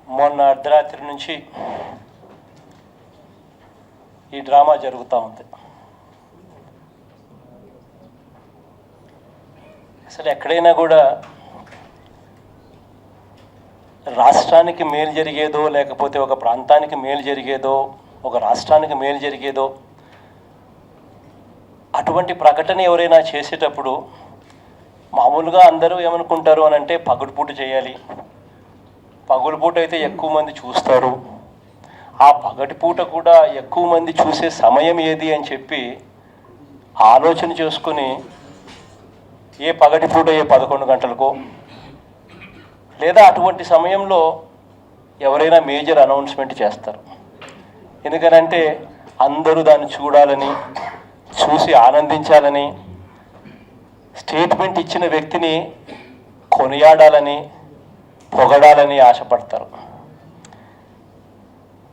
మొన్న అర్ధరాత్రి నుంచి ఈ డ్రామా జరుగుతూ ఉంది. అసలు ఎక్కడైనా కూడా రాష్ట్రానికి మేలు జరిగేదో, లేకపోతే ఒక ప్రాంతానికి మేలు జరిగేదో, ఒక రాష్ట్రానికి మేలు జరిగేదో అటువంటి ప్రకటన ఎవరైనా చేసేటప్పుడు మామూలుగా అందరూ ఏమనుకుంటారు అని అంటే పగటిపూట చేయాలి, పగటిపూట అయితే ఎక్కువ మంది చూస్తారు, ఆ పగటిపూట కూడా ఎక్కువ మంది చూసే సమయం ఏది అని చెప్పి ఆలోచన చేసుకుని ఏ పగటిపూట 11 గంటలకో లేదా అటువంటి సమయంలో ఎవరైనా మేజర్ అనౌన్స్మెంట్ చేస్తారు. ఎందుకనంటే అందరూ దాన్ని చూడాలని, చూసి ఆనందించాలని, స్టేట్మెంట్ ఇచ్చిన వ్యక్తిని కొనియాడాలని, పొగడాలని ఆశపడతారు.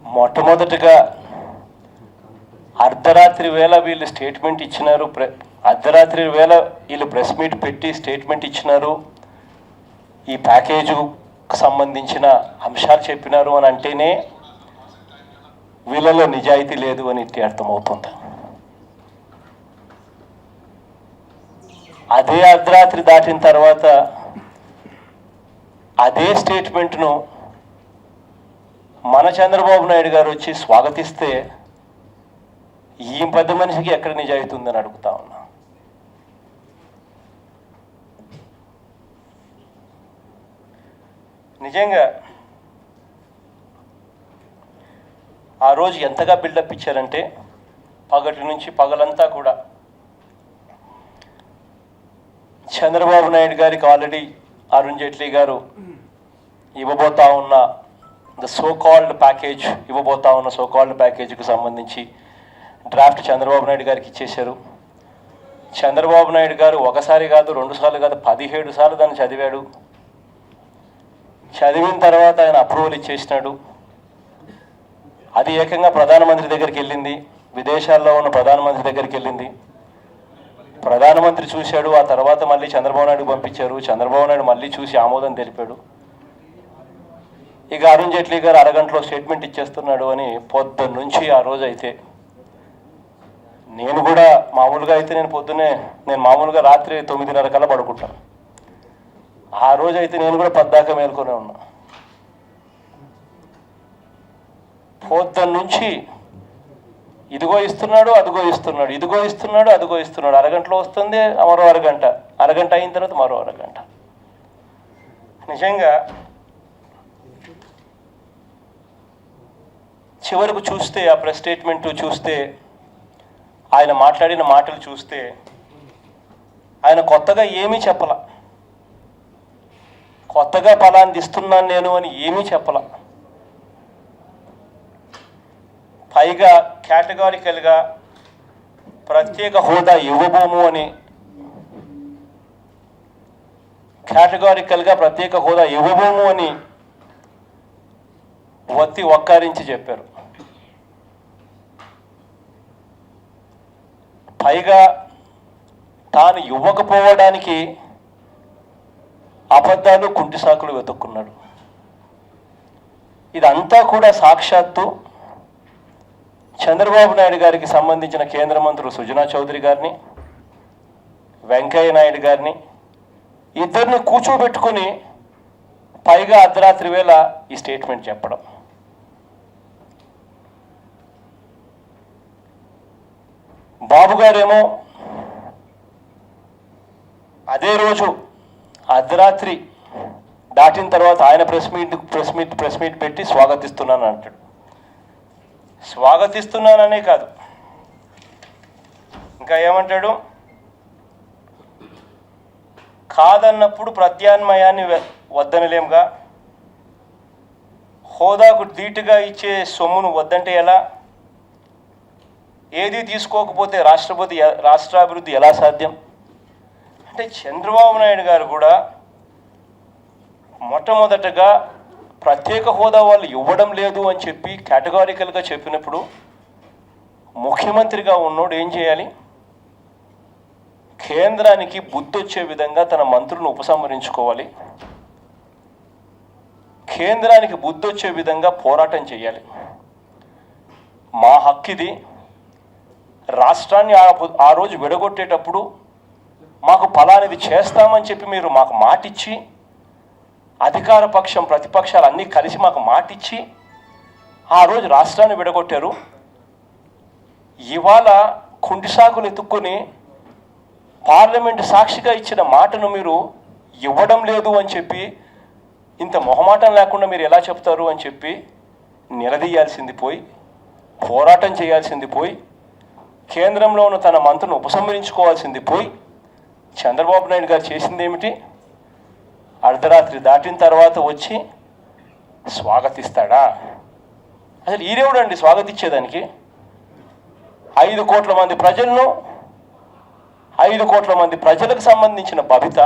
మొట్టమొదటిగా అర్ధరాత్రి వేళ వీళ్ళు స్టేట్మెంట్ ఇచ్చినారు, అర్ధరాత్రి వేళ వీళ్ళు ప్రెస్ మీట్ పెట్టి స్టేట్మెంట్ ఇచ్చినారు, ఈ ప్యాకేజీకి సంబంధించిన అంశాలు చెప్పినారు అని అంటేనే వీళ్ళలో నిజాయితీ లేదు అని ఇట్టి అర్థమవుతుంది. అదే అర్ధరాత్రి దాటిన తర్వాత అదే స్టేట్మెంట్ను మన చంద్రబాబు నాయుడు గారు వచ్చి స్వాగతిస్తే ఈ పెద్ద మనిషికి ఎక్కడ నిజాయితీ ఉందని అడుగుతా ఉన్నా. నిజంగా ఆ రోజు ఎంతగా బిల్డప్ ఇచ్చారంటే పగటి నుంచి పగలంతా కూడా చంద్రబాబు నాయుడు గారికి ఆల్రెడీ అరుణ్ జైట్లీ గారు ఇవ్వబోతా ఉన్న సోకాల్డ్ ప్యాకేజ్, ఇవ్వబోతా ఉన్న సోకాల్డ్ ప్యాకేజీకి సంబంధించి డ్రాఫ్ట్ చంద్రబాబు నాయుడు గారికి ఇచ్చేశారు. చంద్రబాబు నాయుడు గారు ఒకసారి కాదు, 2 సార్లు కాదు, 17 సార్లు దాన్ని చదివాడు. చదివిన తర్వాత ఆయన అప్రూవల్ ఇచ్చేసినాడు. అది ఏకంగా ప్రధానమంత్రి దగ్గరికి వెళ్ళింది, విదేశాల్లో ఉన్న ప్రధానమంత్రి దగ్గరికి వెళ్ళింది. ప్రధానమంత్రి చూశాడు, ఆ తర్వాత మళ్ళీ చంద్రబాబు నాయుడు పంపించారు. చంద్రబాబు నాయుడు మళ్ళీ చూసి ఆమోదం తెలిపాడు. ఇక అరుణ్ జైట్లీ గారు అరగంటలో స్టేట్మెంట్ ఇచ్చేస్తున్నాడు అని పొద్దున్న నుంచి ఆ రోజు అయితే నేను కూడా మామూలుగా అయితే నేను మామూలుగా రాత్రి 9:30 కల్లా పడుకుంటాను. ఆ రోజు అయితే నేను కూడా పద్దాకా మేల్కొనే ఉన్నా. పొద్దున్న నుంచి ఇదిగో ఇస్తున్నాడు, అదిగో ఇస్తున్నాడు, ఇదిగో ఇస్తున్నాడు, అదిగో ఇస్తున్నాడు. అరగంటలో వస్తుంది, మరో అరగంట, అరగంట అయిన తర్వాత మరో అరగంట. నిజంగా చివరకు చూస్తే ఆ ప్రెస్ స్టేట్మెంట్ చూస్తే, ఆయన మాట్లాడిన మాటలు చూస్తే ఆయన కొత్తగా ఏమీ చెప్పల, కొత్తగా ఫలాన్ని ఇస్తున్నాను నేను అని ఏమీ చెప్పల. పైగా కేటగారికల్గా ప్రత్యేక హోదా ఇవ్వబోము అని, కేటగారికల్గా ప్రత్యేక హోదా ఇవ్వబోము అని ఒక్కారించి చెప్పారు. పైగా తాను ఇవ్వకపోవడానికి అబద్ధాలు, కుంటి సాకులు వెతుక్కున్నాడు. ఇదంతా కూడా సాక్షాత్తు చంద్రబాబు నాయుడు గారికి సంబంధించిన కేంద్ర మంత్రులు సుజనా చౌదరి గారిని, వెంకయ్య నాయుడు గారిని ఇద్దరిని కూర్చోబెట్టుకుని పైగా అర్ధరాత్రి వేళ ఈ స్టేట్మెంట్ చెప్పడం. బాబు గారేమో అదే రోజు అర్ధరాత్రి దాటిన తర్వాత ఆయన ప్రెస్ మీట్ పెట్టి స్వాగతిస్తున్నాను అంటాడు. స్వాగతిస్తున్నాననే కాదు, ఇంకా ఏమంటాడు, కాదన్నప్పుడు ప్రత్యామ్నాయాన్ని వద్దనలేముగా, హోదాకు ధీటుగా ఇచ్చే సొమ్మును వద్దంటే ఎలా, ఏది తీసుకోకపోతే రాష్ట్రాభివృద్ధి ఎలా సాధ్యం అంటే చంద్రబాబు నాయుడు గారు కూడా మొట్టమొదటగా ప్రత్యేక హోదా వాళ్ళు ఇవ్వడం లేదు అని చెప్పి కేటగారికల్గా చెప్పినప్పుడు ముఖ్యమంత్రిగా ఉన్నోడు ఏం చేయాలి? కేంద్రానికి బుద్ధి వచ్చే విధంగా తన మంత్రులను ఉపసంహరించుకోవాలి. కేంద్రానికి బుద్ధి వచ్చే విధంగా పోరాటం చేయాలి. మా హక్కిది. రాష్ట్రాన్ని ఆ రోజు విడగొట్టేటప్పుడు మాకు ఫలానిది చేస్తామని చెప్పి మీరు మాకు మాటిచ్చి, అధికార పక్షం ప్రతిపక్షాలు అన్నీ కలిసి మాకు మాటిచ్చి ఆ రోజు రాష్ట్రాన్ని విడగొట్టారు. ఇవాళ కుంటిసాకులు ఎత్తుక్కొని పార్లమెంటు సాక్షిగా ఇచ్చిన మాటను మీరు ఇవ్వడం లేదు అని చెప్పి, ఇంత మొహమాటం లేకుండా మీరు ఎలా చెప్తారు అని చెప్పి నిలదీయాల్సింది పోయి, పోరాటం చేయాల్సింది పోయి, కేంద్రంలో ఉన్న తన మంత్రులను ఉపసంహరించుకోవాల్సింది పోయి, చంద్రబాబు నాయుడు గారు చేసింది ఏమిటి? అర్ధరాత్రి దాటిన తర్వాత వచ్చి స్వాగతిస్తాడా? అసలు ఈరేవుడండి స్వాగతించేదానికి? 5 కోట్ల మంది ప్రజలను, 5 కోట్ల మంది ప్రజలకు సంబంధించిన భవిత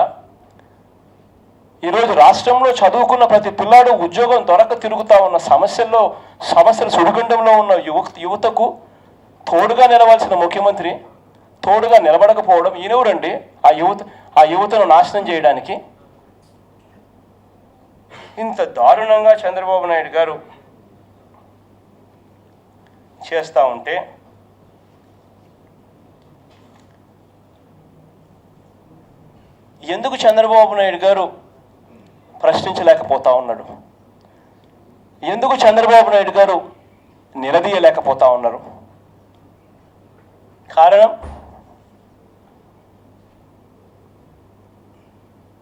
ఈరోజు రాష్ట్రంలో చదువుకున్న ప్రతి పిల్లాడు ఉద్యోగం దొరక తిరుగుతూ ఉన్న సమస్యల సుడిగుండంలో ఉన్న యువతకు తోడుగా నిలవాల్సిన ముఖ్యమంత్రి తోడుగా నిలబడకపోవడం ఈయనెవరండి? ఆ యువతను నాశనం చేయడానికి ఇంత దారుణంగా చంద్రబాబు నాయుడు గారు చేస్తూ ఉంటే, ఎందుకు చంద్రబాబు నాయుడు గారు ప్రశ్నించలేకపోతా ఉన్నాడు? ఎందుకు చంద్రబాబు నాయుడు గారు నిలదీయలేకపోతా ఉన్నారు? కారణం,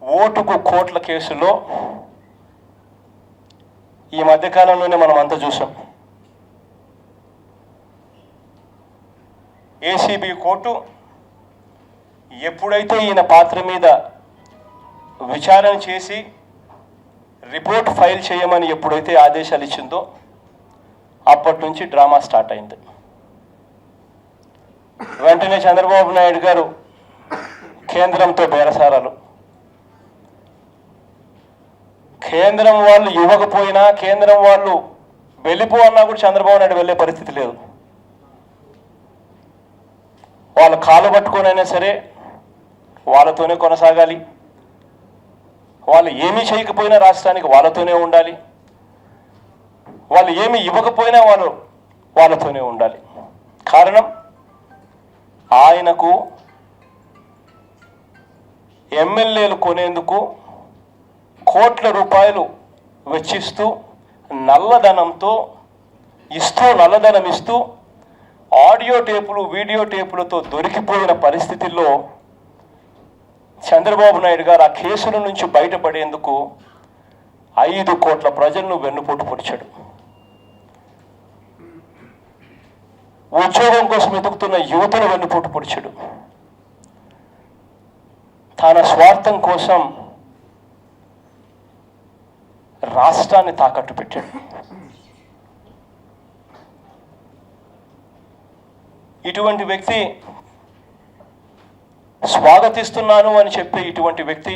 ఓటుకు కోట్ల కేసులో ఈ మధ్యకాలంలోనే మనం అంతా చూసాం. ఏసీబీ కోర్టు ఎప్పుడైతే ఈయన పాత్ర మీద విచారణ చేసి రిపోర్ట్ ఫైల్ చేయమని ఎప్పుడైతే ఆదేశాలు ఇచ్చిందో అప్పటి నుంచి డ్రామా స్టార్ట్ అయింది. వెంటనే చంద్రబాబు నాయుడు గారు కేంద్రంతో బేరసారాలు. కేంద్రం వాళ్ళు ఇవ్వకపోయినా, కేంద్రం వాళ్ళు వెళ్ళిపో అన్నా కూడా చంద్రబాబు నాయుడు వెళ్ళే పరిస్థితి లేదు. వాళ్ళు కాలు పట్టుకొనైనా సరే వాళ్ళతోనే కొనసాగాలి. వాళ్ళు ఏమీ చేయకపోయినా రాష్ట్రానికి వాళ్ళతోనే ఉండాలి. వాళ్ళు ఏమీ ఇవ్వకపోయినా వాళ్ళతోనే ఉండాలి. కారణం, ఆయనకు ఎమ్మెల్యేలు కొనేందుకు కోట్ల రూపాయలు వెచ్చిస్తూ నల్లధనం ఇస్తూ ఆడియో టేపులు, వీడియో టేపులతో దొరికిపోయిన పరిస్థితుల్లో చంద్రబాబు నాయుడు గారు ఆ కేసుల నుంచి బయటపడేందుకు 5 కోట్ల ప్రజలను వెన్నుపోటు పొడిచాడు. ఉద్యోగం కోసం ఎదుగుతున్న యువతను వెన్నుపోటు పొడిచాడు. తన స్వార్థం కోసం రాష్ట్రాన్ని తాకట్టు పెట్టాడు. ఇటువంటి వ్యక్తి, స్వాగతిస్తున్నాను అని చెప్పే ఇటువంటి వ్యక్తి,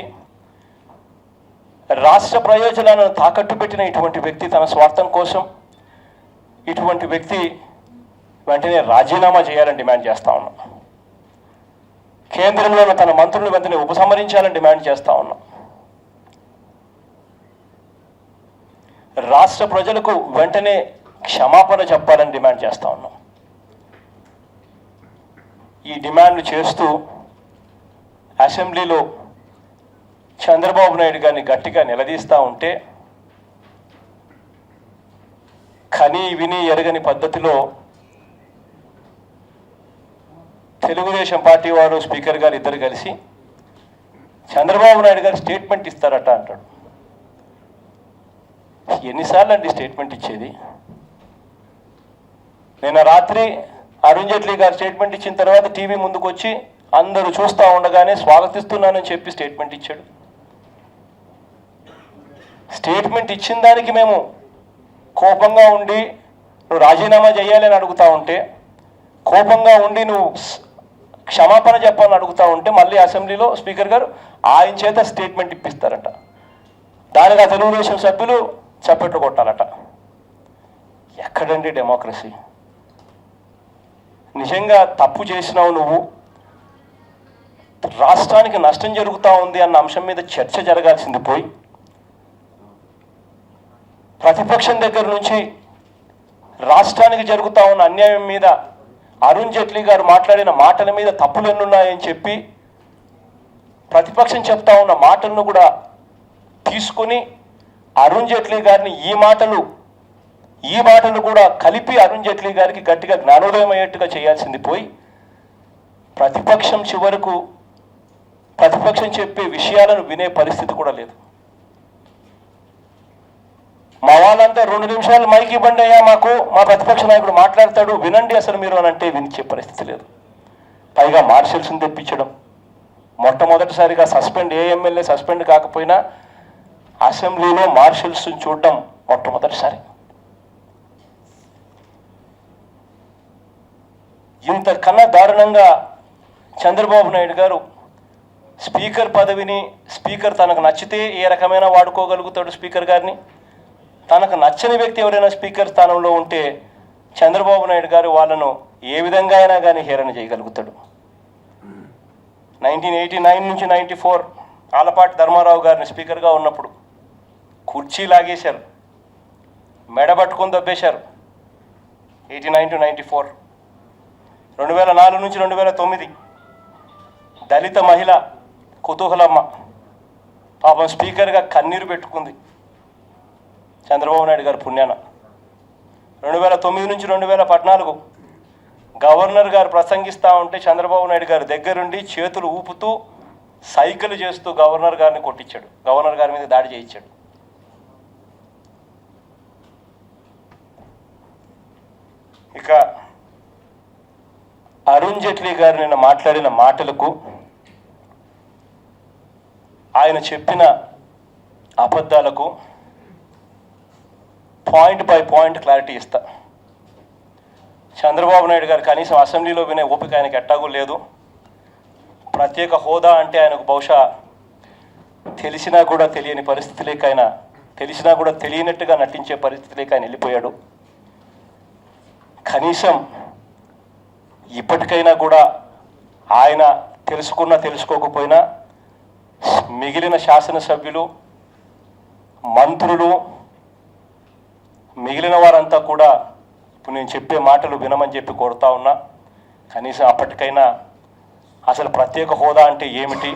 రాష్ట్ర ప్రయోజనాలను తాకట్టు పెట్టిన ఇటువంటి వ్యక్తి తన స్వార్థం కోసం, ఇటువంటి వ్యక్తి వెంటనే రాజీనామా చేయాలని డిమాండ్ చేస్తా ఉన్నాం. కేంద్రంలో తన మంత్రులను వెంటనే ఉపసంహరించాలని డిమాండ్ చేస్తా ఉన్నాం. రాష్ట్ర ప్రజలకు వెంటనే క్షమాపణ చెప్పాలని డిమాండ్ చేస్తా ఉన్నాం. ఈ డిమాండ్లు చేస్తూ అసెంబ్లీలో చంద్రబాబు నాయుడు గారిని గట్టిగా నిలదీస్తూ ఉంటే, కని విని ఎరగని పద్ధతిలో తెలుగుదేశం పార్టీ వారు, స్పీకర్ గారు ఇద్దరు కలిసి చంద్రబాబు నాయుడు గారు స్టేట్మెంట్ ఇస్తారట అంటాడు. ఎన్నిసార్లు అండి స్టేట్మెంట్ ఇచ్చేది? నిన్న రాత్రి అరుణ్ జైట్లీ గారు స్టేట్మెంట్ ఇచ్చిన తర్వాత టీవీ ముందుకు వచ్చి అందరూ చూస్తూ ఉండగానే స్వాగతిస్తున్నానని చెప్పి స్టేట్మెంట్ ఇచ్చాడు. స్టేట్మెంట్ ఇచ్చిన దానికి మేము కోపంగా ఉండి నువ్వు రాజీనామా చేయాలని అడుగుతూ ఉంటే, కోపంగా ఉండి నువ్వు క్షమాపణ చెప్పాలని అడుగుతూ ఉంటే, మళ్ళీ అసెంబ్లీలో స్పీకర్ గారు ఆయన చేత స్టేట్మెంట్ ఇప్పిస్తారట. దానికి ఆ తెలుగుదేశం సభ్యులు చప్పట్లు కొట్టాలట. ఎక్కడండి డెమోక్రసీ? నిజంగా తప్పు చేసినావు నువ్వు, రాష్ట్రానికి నష్టం జరుగుతూ ఉంది అన్న అంశం మీద చర్చ జరగాల్సింది పోయి ప్రతిపక్షం దగ్గర నుంచి రాష్ట్రానికి జరుగుతూ ఉన్న అన్యాయం మీద అరుణ్ జైట్లీ గారు మాట్లాడిన మాటల మీద తప్పులు ఎన్నున్నాయని చెప్పి ప్రతిపక్షం చెప్తా ఉన్న మాటలను కూడా తీసుకొని అరుణ్ జైట్లీ గారిని ఈ మాటలు కూడా కలిపి అరుణ్ జైట్లీ గారికి గట్టిగా జ్ఞానోదయం అయ్యేట్టుగా చేయాల్సింది పోయి ప్రతిపక్షం చివరకు ప్రతిపక్షం చెప్పే విషయాలను వినే పరిస్థితి కూడా లేదు. మా వాళ్ళంతా 2 నిమిషాలు మైక్ ఇవ్వండి అయ్యా, మాకు మా ప్రతిపక్ష నాయకుడు మాట్లాడతాడు వినండి అసలు మీరు అని అంటే వినిచే పరిస్థితి లేదు. పైగా మార్షల్స్ని తెప్పించడం, మొట్టమొదటిసారిగా ఏ ఎమ్మెల్యే సస్పెండ్ కాకపోయినా అసెంబ్లీలో మార్షల్స్ని చూడడం మొట్టమొదటిసారి. ఇంతకన్నా దారుణంగా చంద్రబాబు నాయుడు గారు స్పీకర్ పదవిని, స్పీకర్ తనకు నచ్చితే ఏ రకమైన వాడుకోగలుగుతాడు స్పీకర్ గారిని, తనకు నచ్చని వ్యక్తి ఎవరైనా స్పీకర్ స్థానంలో ఉంటే చంద్రబాబు నాయుడు గారు వాళ్ళను ఏ విధంగా అయినా కానీ హేళన చేయగలుగుతాడు. 1989 నుంచి 94 ఆలపాటి ధర్మారావు గారిని స్పీకర్గా ఉన్నప్పుడు కుర్చీ లాగేశారు, మెడబట్టుకొని దబ్బేశారు. 89 to 94. 2004 నుంచి 2009 దళిత మహిళ కుతూహలమ్మ పాపం స్పీకర్గా కన్నీరు పెట్టుకుంది చంద్రబాబు నాయుడు గారు పుణ్యాన. 2009 నుంచి 2014 గవర్నర్ గారు ప్రసంగిస్తూ ఉంటే చంద్రబాబు నాయుడు గారు దగ్గరుండి చేతులు ఊపుతూ సైకిల్ చేస్తూ గవర్నర్ గారిని కొట్టించాడు, గవర్నర్ గారి మీద దాడి చేయించాడు. ఇక అరుణ్ జైట్లీ గారు నిన్న మాట్లాడిన మాటలకు, ఆయన చెప్పిన అబద్ధాలకు పాయింట్ బై పాయింట్ క్లారిటీ ఇస్తా. చంద్రబాబు నాయుడు గారు కనీసం అసెంబ్లీలో వినే ఓపిక ఆయనకు ఎట్టాగూ లేదు. ప్రత్యేక హోదా అంటే ఆయనకు బహుశా తెలిసినా కూడా తెలియని పరిస్థితిలోకి ఆయన, తెలిసినా కూడా తెలియనట్టుగా నటించే పరిస్థితిలోకి ఆయన వెళ్ళిపోయాడు. కనీసం ఇప్పటికైనా కూడా ఆయన తెలుసుకోకపోయినా మిగిలిన శాసనసభ్యులు, మంత్రులు, మిగిలిన వారంతా కూడా ఇప్పుడు నేను చెప్పే మాటలు వినమని చెప్పి కోరుతా ఉన్నా. కనీసం అప్పటికైనా అసలు ప్రత్యేక హోదా అంటే ఏమిటి,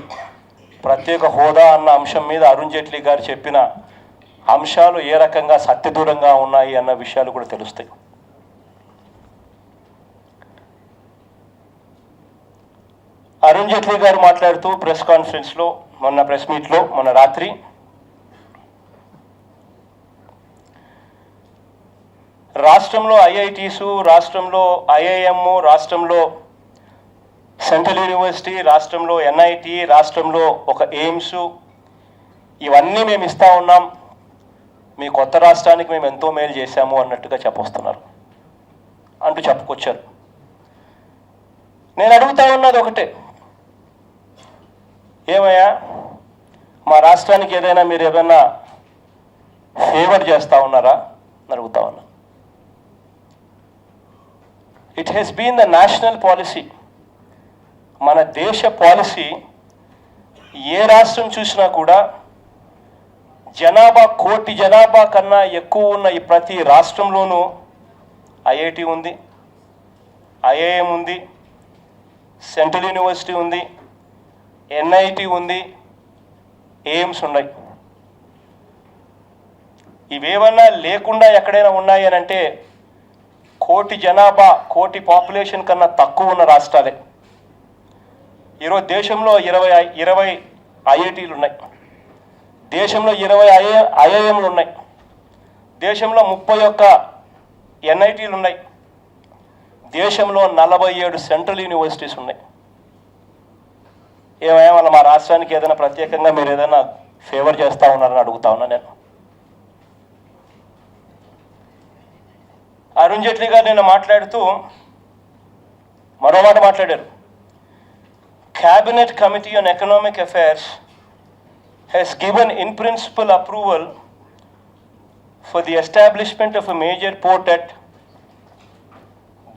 ప్రత్యేక హోదా అన్న అంశం మీద అరుణ్ జైట్లీ గారు చెప్పిన అంశాలు ఏ రకంగా సత్యదూరంగా ఉన్నాయి అన్న విషయాలు కూడా తెలుస్తాయి. అరుణ్ జైట్లీ గారు మాట్లాడుతూ ప్రెస్ కాన్ఫరెన్స్లో, ప్రెస్ మీట్లో మొన్న రాత్రి రాష్ట్రంలో ఐఐటీసు, రాష్ట్రంలో ఐఐఎం, రాష్ట్రంలో సెంట్రల్ యూనివర్సిటీ, రాష్ట్రంలో ఎన్ఐటి, రాష్ట్రంలో ఒక ఎయిమ్స్, ఇవన్నీ మేము ఇస్తా ఉన్నాం, మీ కొత్త రాష్ట్రానికి మేము ఎంతో మేలు చేశాము అన్నట్టుగా చెప్పొస్తున్నారు అంటూ చెప్పుకొచ్చారు. నేను అడుగుతా ఉన్నది ఒకటే, ఏమయ్యా మా రాష్ట్రానికి ఏదైనా మీరు ఏదైనా ఫేవర్ చేస్తూ ఉన్నారా అని అడుగుతా ఉన్నా. It has been the national policy, మన దేశ పాలసీ. ఏ రాష్ట్రం చూసినా కూడా జనాభా, కోటి జనాభా కన్నా ఎక్కువ ఉన్న ఈ ప్రతి రాష్ట్రంలోనూ ఐఐటి ఉంది, ఐఐఎం ఉంది, సెంట్రల్ యూనివర్సిటీ ఉంది, ఎన్ఐటి ఉంది, ఎయిమ్స్ ఉన్నాయి. ఇవేమన్నా లేకుండా ఎక్కడైనా ఉన్నాయి అని అంటే కోటి జనాభా, కోటి పాపులేషన్ కన్నా తక్కువ ఉన్న రాష్ట్రాలే. ఈరోజు దేశంలో 20 ఐఐటీలు ఉన్నాయి, దేశంలో 20 ఐఐఎంలు ఉన్నాయి, దేశంలో 31 ఎన్ఐటీలు ఉన్నాయి, దేశంలో 47 సెంట్రల్ యూనివర్సిటీస్ ఉన్నాయి. ఏమయ్యా వాళ్ళ మా రాష్ట్రానికి ఏదైనా ప్రత్యేకంగా మీరు ఏదైనా ఫేవర్ చేస్తూ ఉన్నారని అడుగుతా ఉన్నా నేను. అరుణ్ జైట్లీ గారు నిన్న మాట్లాడుతూ మరో మాట మాట్లాడారు. Cabinet Committee on Economic Affairs has given in principle approval for the establishment of a major port at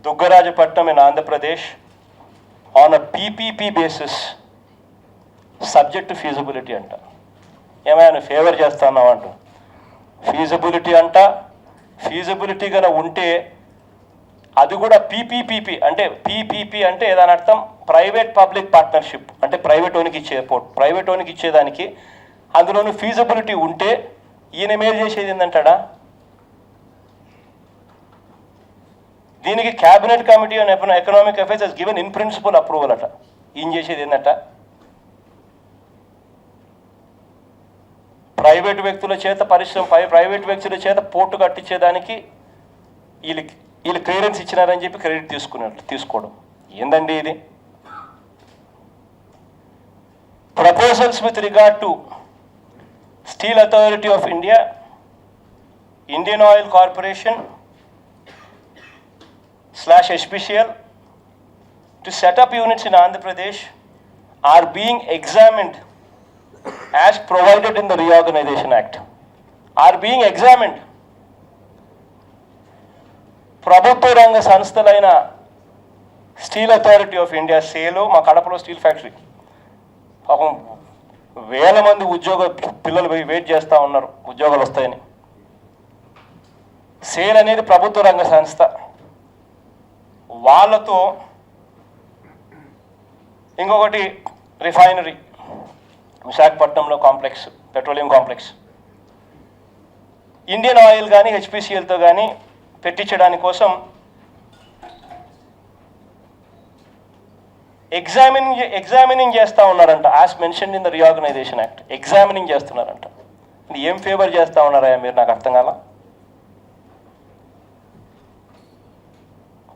Duggarajapatnam in Andhra Pradesh on a PPP basis subject to feasibility అంట. ఏమైనా ఫేవర్ చేస్తున్నావు అంట. ఫీజిబిలిటీ అంట. Feasibility కనుక ఉంటే అది కూడా పీపీపీపీ అంటే పీపీపీ అంటే దాని అర్థం ప్రైవేట్ పబ్లిక్ పార్ట్నర్షిప్, అంటే ప్రైవేట్ ఓనికి ఇచ్చే పోర్ట్, ప్రైవేట్ ఓనికి ఇచ్చేదానికి అందులోనూ ఫీజిబిలిటీ ఉంటే ఈయన మేలు చేసేది ఏంటంటాడా? దీనికి cabinet committee on economic affairs has given in principle approval అట. ఈయన చేసేది ఏంటంట? ప్రైవేట్ వ్యక్తుల చేత ప్రైవేట్ వ్యక్తుల చేత పోర్టు కట్టించేదానికి వీళ్ళు క్లియరెన్స్ ఇచ్చినారని చెప్పి క్రెడిట్ తీసుకోవడం ఏందండి ఇది? Proposals with regard to steal authority of India, Indian oil corporation /HPCL to set up units in Andhra Pradesh are being examined as provided in the Reorganization Act. Are being examined. ప్రభుత్వ రంగ సంస్థలైన steel authority of India సేలో, మా కడపలో steel factory పాపం వేల మంది పిల్లలు wait చేస్తూ ఉన్నారు ఉద్యోగాలు వస్తాయని. సేల్ అనేది ప్రభుత్వ రంగ సంస్థ. వాళ్ళతో ఇంకొకటి రిఫైనరీ విశాఖపట్నంలో complex, petroleum complex, Indian oil కానీ హెచ్పిసిఎల్తో కానీ పెట్టించడానికి కోసం ఎగ్జామినింగ్ చేస్తూ ఉన్నారంట. As mentioned in the reorganisation act examining చేస్తున్నారంట. ఏం ఫేవర్ చేస్తూ ఉన్నారా మీరు? నాకు అర్థం కాల.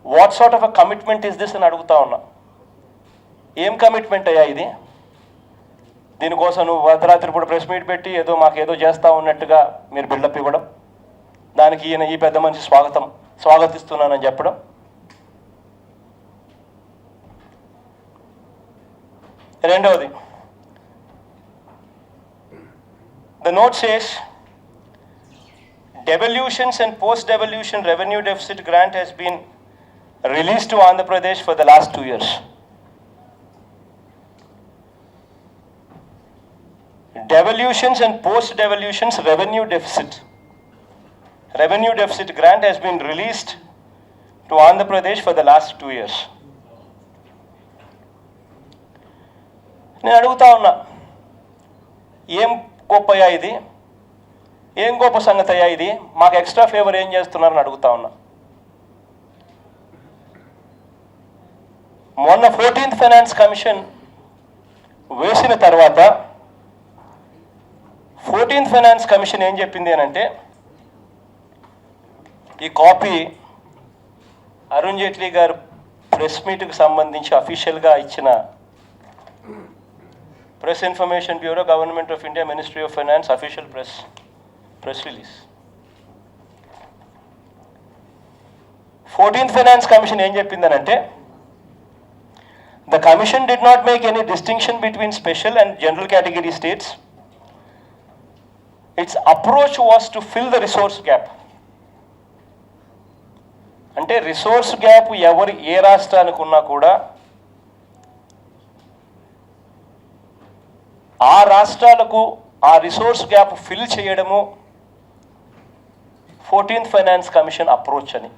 What sort of a commitment is this అని అడుగుతా ఉన్నా. ఏం కమిట్మెంట్ అయ్యా ఇది? దీనికోసం నువ్వు అర్ధరాత్రి పూట ప్రెస్ మీట్ పెట్టి ఏదో మాకేదో చేస్తూ ఉన్నట్టుగా మీరు బిల్డప్ ఇవ్వడం, దానికి ఈ పెద్ద మనిషి స్వాగతిస్తున్నానని చెప్పడం. రెండవది, the note says devolutions and post-devolution revenue deficit grant has been released to Andhra Pradesh for the last 2 years. Devolutions and post-devolutions revenue deficit grant has been released to Andhra Pradesh for the last 2 years. నేను అడుగుతా ఉన్నా, ఏం గొప్పయా ఇది? ఏం గొప్ప సంగతి అయ్యా ఇది? మాకు ఎక్స్ట్రా ఫేవర్ ఏం చేస్తున్నారని అడుగుతా ఉన్నా. మొన్న 14th ఫైనాన్స్ కమిషన్ వేసిన తర్వాత 14th ఫైనాన్స్ కమిషన్ ఏం చెప్పింది అని అంటే, ఈ కాపీ అరుణ్ జైట్లీ గారు ప్రెస్ మీట్కి సంబంధించి అఫీషియల్గా ఇచ్చిన press information bureau, government of India, ministry of finance official press release. 14th finance commission ఏం చెప్పిందనంటే, the commission did not make any distinction between special and general category states. Its approach was to fill the resource gap. అంటే resource gap ఏ రాష్ట్రానికి ఉన్నా కూడా ఆ రాష్ట్రాలకు ఆ resource gap fill చేయడము 14th finance commission approach అని.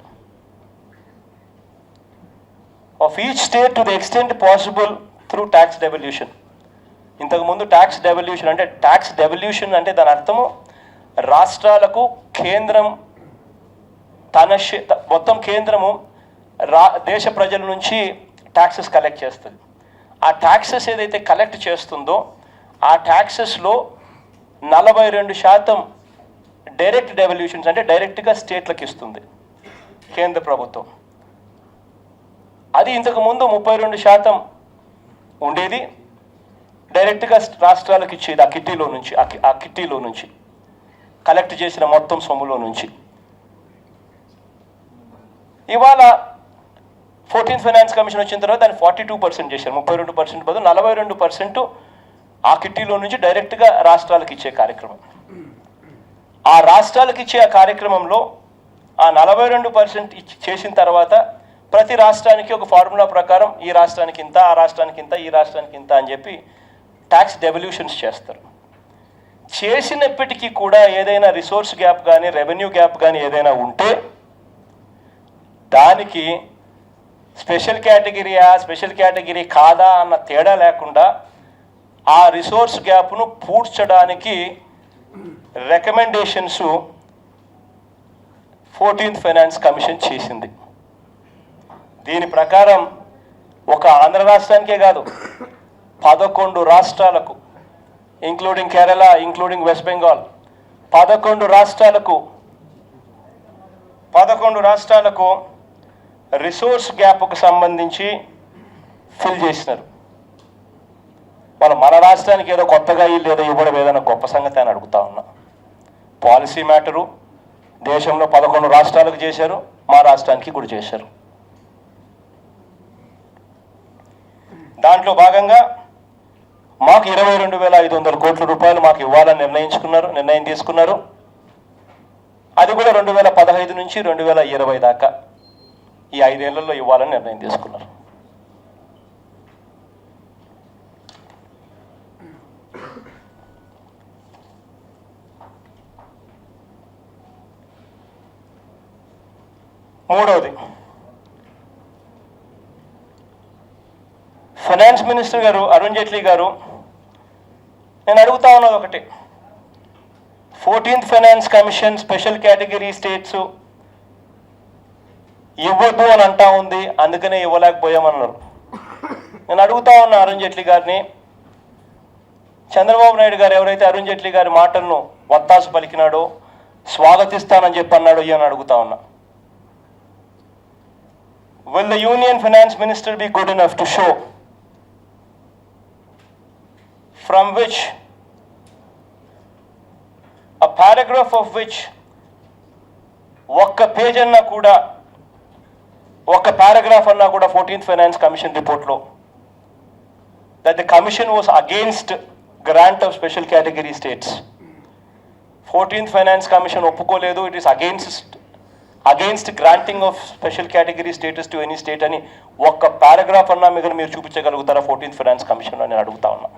Of each state to the extent possible through tax devolution. ఇంతకుముందు ట్యాక్స్ డెవల్యూషన్ అంటే దాని అర్థము రాష్ట్రాలకు కేంద్రం మొత్తం కేంద్రము దేశ ప్రజల నుంచి ట్యాక్సెస్ కలెక్ట్ చేస్తుంది. ఆ ట్యాక్సెస్ ఏదైతే కలెక్ట్ చేస్తుందో ఆ ట్యాక్సెస్లో 42% డైరెక్ట్ డెవల్యూషన్స్ అంటే డైరెక్ట్గా స్టేట్లకు ఇస్తుంది కేంద్ర ప్రభుత్వం. అది ఇంతకుముందు 32% ఉండేది, డైరెక్ట్గా రాష్ట్రాలకు ఇచ్చేది ఆ కిట్టీలో నుంచి కలెక్ట్ చేసిన మొత్తం సొమ్ములో నుంచి. ఇవాళ 14th ఫైనాన్స్ కమిషన్ వచ్చిన తర్వాత దాన్ని 42% చేశారు. 32% బదులు 42% ఆ కిట్టీలో నుంచి డైరెక్ట్గా రాష్ట్రాలకు ఇచ్చే కార్యక్రమం. ఆ రాష్ట్రాలకు ఇచ్చే ఆ కార్యక్రమంలో ఆ 42% చేసిన తర్వాత ప్రతి రాష్ట్రానికి ఒక ఫార్ములా ప్రకారం ఈ రాష్ట్రానికి ఇంత, ఆ రాష్ట్రానికి ఇంత, ఈ రాష్ట్రానికి ఇంత అని చెప్పి ట్యాక్స్ డెవల్యూషన్స్ చేస్తారు. చేసినప్పటికీ కూడా ఏదైనా రిసోర్స్ గ్యాప్ కానీ రెవెన్యూ గ్యాప్ కానీ ఏదైనా ఉంటే దానికి స్పెషల్ కేటగిరీ కాదా అన్న తేడా లేకుండా ఆ రిసోర్స్ గ్యాప్ను పూడ్చడానికి రికమెండేషన్స్ 14th ఫైనాన్స్ కమిషన్ చేసింది. దీని ప్రకారం ఒక ఆంధ్ర రాష్ట్రానికే కాదు 11 రాష్ట్రాలకు ఇంక్లూడింగ్ కేరళ, ఇంక్లూడింగ్ వెస్ట్ బెంగాల్ 11 రాష్ట్రాలకు రిసోర్స్ గ్యాప్కు సంబంధించి ఫిల్ చేసినారు. వాళ్ళు మన రాష్ట్రానికి ఏదో కొత్తగా ఏదో ఇవ్వడం ఏదైనా గొప్ప సంగతి అని అడుగుతా ఉన్నా. పాలసీ మ్యాటరు దేశంలో 11 రాష్ట్రాలకు చేశారు, మా రాష్ట్రానికి కూడా చేశారు. దాంట్లో భాగంగా మాకు 22,500 కోట్ల రూపాయలు మాకు ఇవ్వాలని నిర్ణయం తీసుకున్నారు. అది కూడా 2015 నుంచి 2020 దాకా ఈ 5 ఏళ్లలో ఇవ్వాలని నిర్ణయం తీసుకున్నారు. మూడవది, ఫైనాన్స్ మినిస్టర్ గారు అరుణ్ జైట్లీ గారు నేను అడుగుతా ఉన్నది ఒకటి, 14th finance commission special category states ఇవ్వద్దు అని అంటా ఉంది, అందుకనే ఇవ్వలేకపోయామన్నారు. నేను అడుగుతా ఉన్నా అరుణ్ జైట్లీ గారిని, చంద్రబాబు నాయుడు గారు ఎవరైతే అరుణ్ జైట్లీ గారి మాటలను వత్తాసు పలికినాడో స్వాగతిస్తానని చెప్పి అన్నాడో అని అడుగుతా ఉన్నా. Will the Union Finance Minister be good enough to show from which a paragraph of which ఒక్క పేజ్ అన్నా కూడా ఒక్క పారాగ్రాఫ్ అన్నా కూడా 14th ఫైనాన్స్ కమిషన్ రిపోర్ట్లో that the commission was against grant of special category states. 14th finance commission ఒప్పుకోలేదు, it is against granting of special category status to any state అని ఒక్క పారాగ్రాఫ్ అన్నా మీరు చూపించగలుగుతారా 14th ఫైనాన్స్ కమిషన్ అని అడుగుతా ఉన్నా.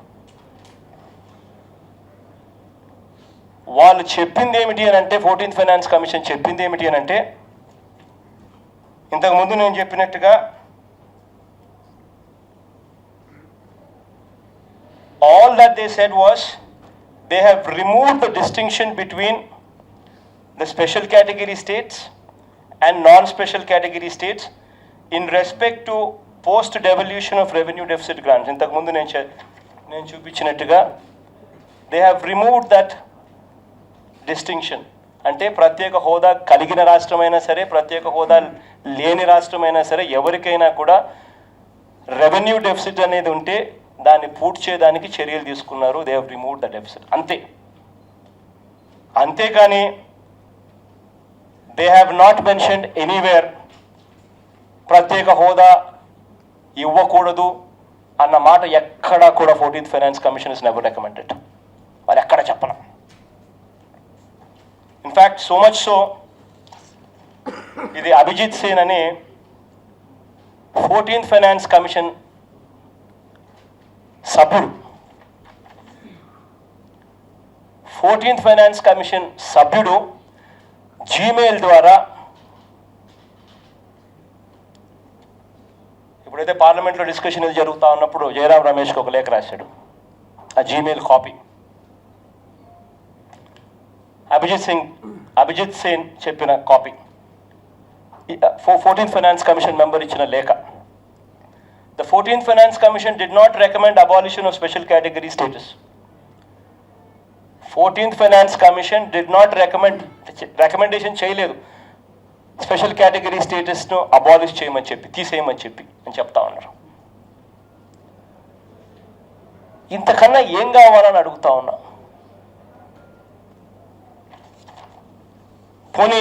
వాళ్ళు చెప్పింది ఏమిటి అని అంటే 14th ఫైనాన్స్ కమిషన్ చెప్పింది ఏమిటి అని అంటే ఇంతకుముందు నేను చెప్పినట్టుగా all that they said was they have removed the distinction between the special category states and non-special category states in respect to post devolution of revenue deficit grants. ఇంతకుముందు నేను చూపించినట్టుగా they have removed that distinction. అంటే ప్రత్యేక హోదా కలిగిన రాష్ట్రమైనా సరే ప్రత్యేక హోదా లేని రాష్ట్రమైనా సరే ఎవరికైనా కూడా రెవెన్యూ డెఫిసిట్ అనేది ఉంటే దాన్ని పూర్తి చేయడానికి చర్యలు తీసుకున్నారు. They have removed the deficit, అంతేకాని they have not mentioned anywhere ప్రత్యేక హోదా ఇవ్వకూడదు అన్న మాట ఎక్కడా కూడా 14th finance commission is never recommended. మరి ఎక్కడ చెప్పను. ఇన్ఫ్యాక్ట్ సో మచ్ సో ఇది అభిజిత్ సేన్ అని 14th ఫైనాన్స్ కమిషన్ సభ్యుడు 14th ఫైనాన్స్ కమిషన్ సభ్యుడు జీమెయిల్ ద్వారా ఇప్పుడైతే పార్లమెంట్లో డిస్కషన్ ఇది జరుగుతూ ఉన్నప్పుడు జయరాం రమేష్కి ఒక లేఖ రాశాడు. ఆ జీమెయిల్ కాపీ అభిజిత్ సేన్ చెప్పిన copy 14th finance commission member ఇచ్చిన లేఖ. The 14th Finance Commission did not recommend abolition of special category status. 14th Finance Commission did not recommendation చేయలేదు స్పెషల్ కేటగిరీ స్టేటస్ను అబాలిష్ చేయమని చెప్పి తీసేయమని చెప్పి అని చెప్తా ఉన్నారు. ఇంతకన్నా ఏం కావాలని అడుగుతా ఉన్నా. పోనీ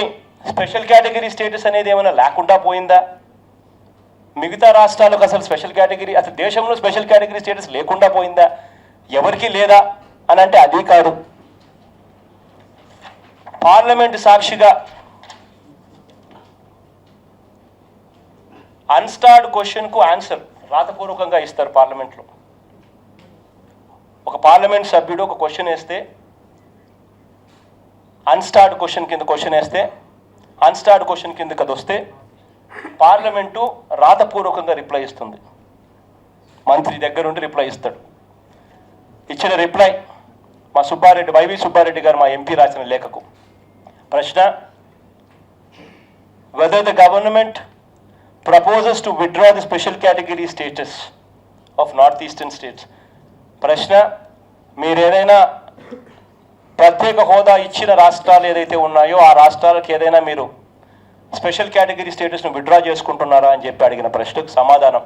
స్పెషల్ కేటగిరీ స్టేటస్ అనేది ఏమైనా లేకుండా పోయిందా? మిగతా రాష్ట్రాలకు అసలు స్పెషల్ కేటగిరీ అసలు దేశంలో స్పెషల్ కేటగిరీ స్టేటస్ లేకుండా పోయిందా? ఎవరికి లేదా అని అంటే అది కాదు. పార్లమెంట్ సాక్షిగా అన్స్టార్డ్ క్వశ్చన్కు ఆన్సర్ రాతపూర్వకంగా ఇస్తారు పార్లమెంట్లో. ఒక పార్లమెంట్ సభ్యుడు ఒక క్వశ్చన్ వేస్తే అన్స్టార్డ్ క్వశ్చన్ కింద క్వశ్చన్ వేస్తే అన్స్టార్డ్ క్వశ్చన్ కిందకి అది వస్తే పార్లమెంటు రాతపూర్వకంగా రిప్లై ఇస్తుంది. మంత్రి దగ్గర ఉండి రిప్లై ఇస్తాడు. ఇచ్చిన రిప్లై మా సుబ్బారెడ్డి, వైవి సుబ్బారెడ్డి గారు మా ఎంపీ రాసిన లేఖకు. ప్రశ్న: whether the government proposes to withdraw the special category status of north eastern states. ప్రశ్న: మీరు ఏదైనా ప్రత్యేక హోదా ఇచ్చిన రాష్ట్రాలు ఏదైతే ఉన్నాయో ఆ రాష్ట్రాలకు ఏదైనా మీరు స్పెషల్ కేటగిరీ స్టేటస్ను విత్డ్రా చేసుకుంటున్నారా అని చెప్పి అడిగిన ప్రశ్నకు సమాధానం: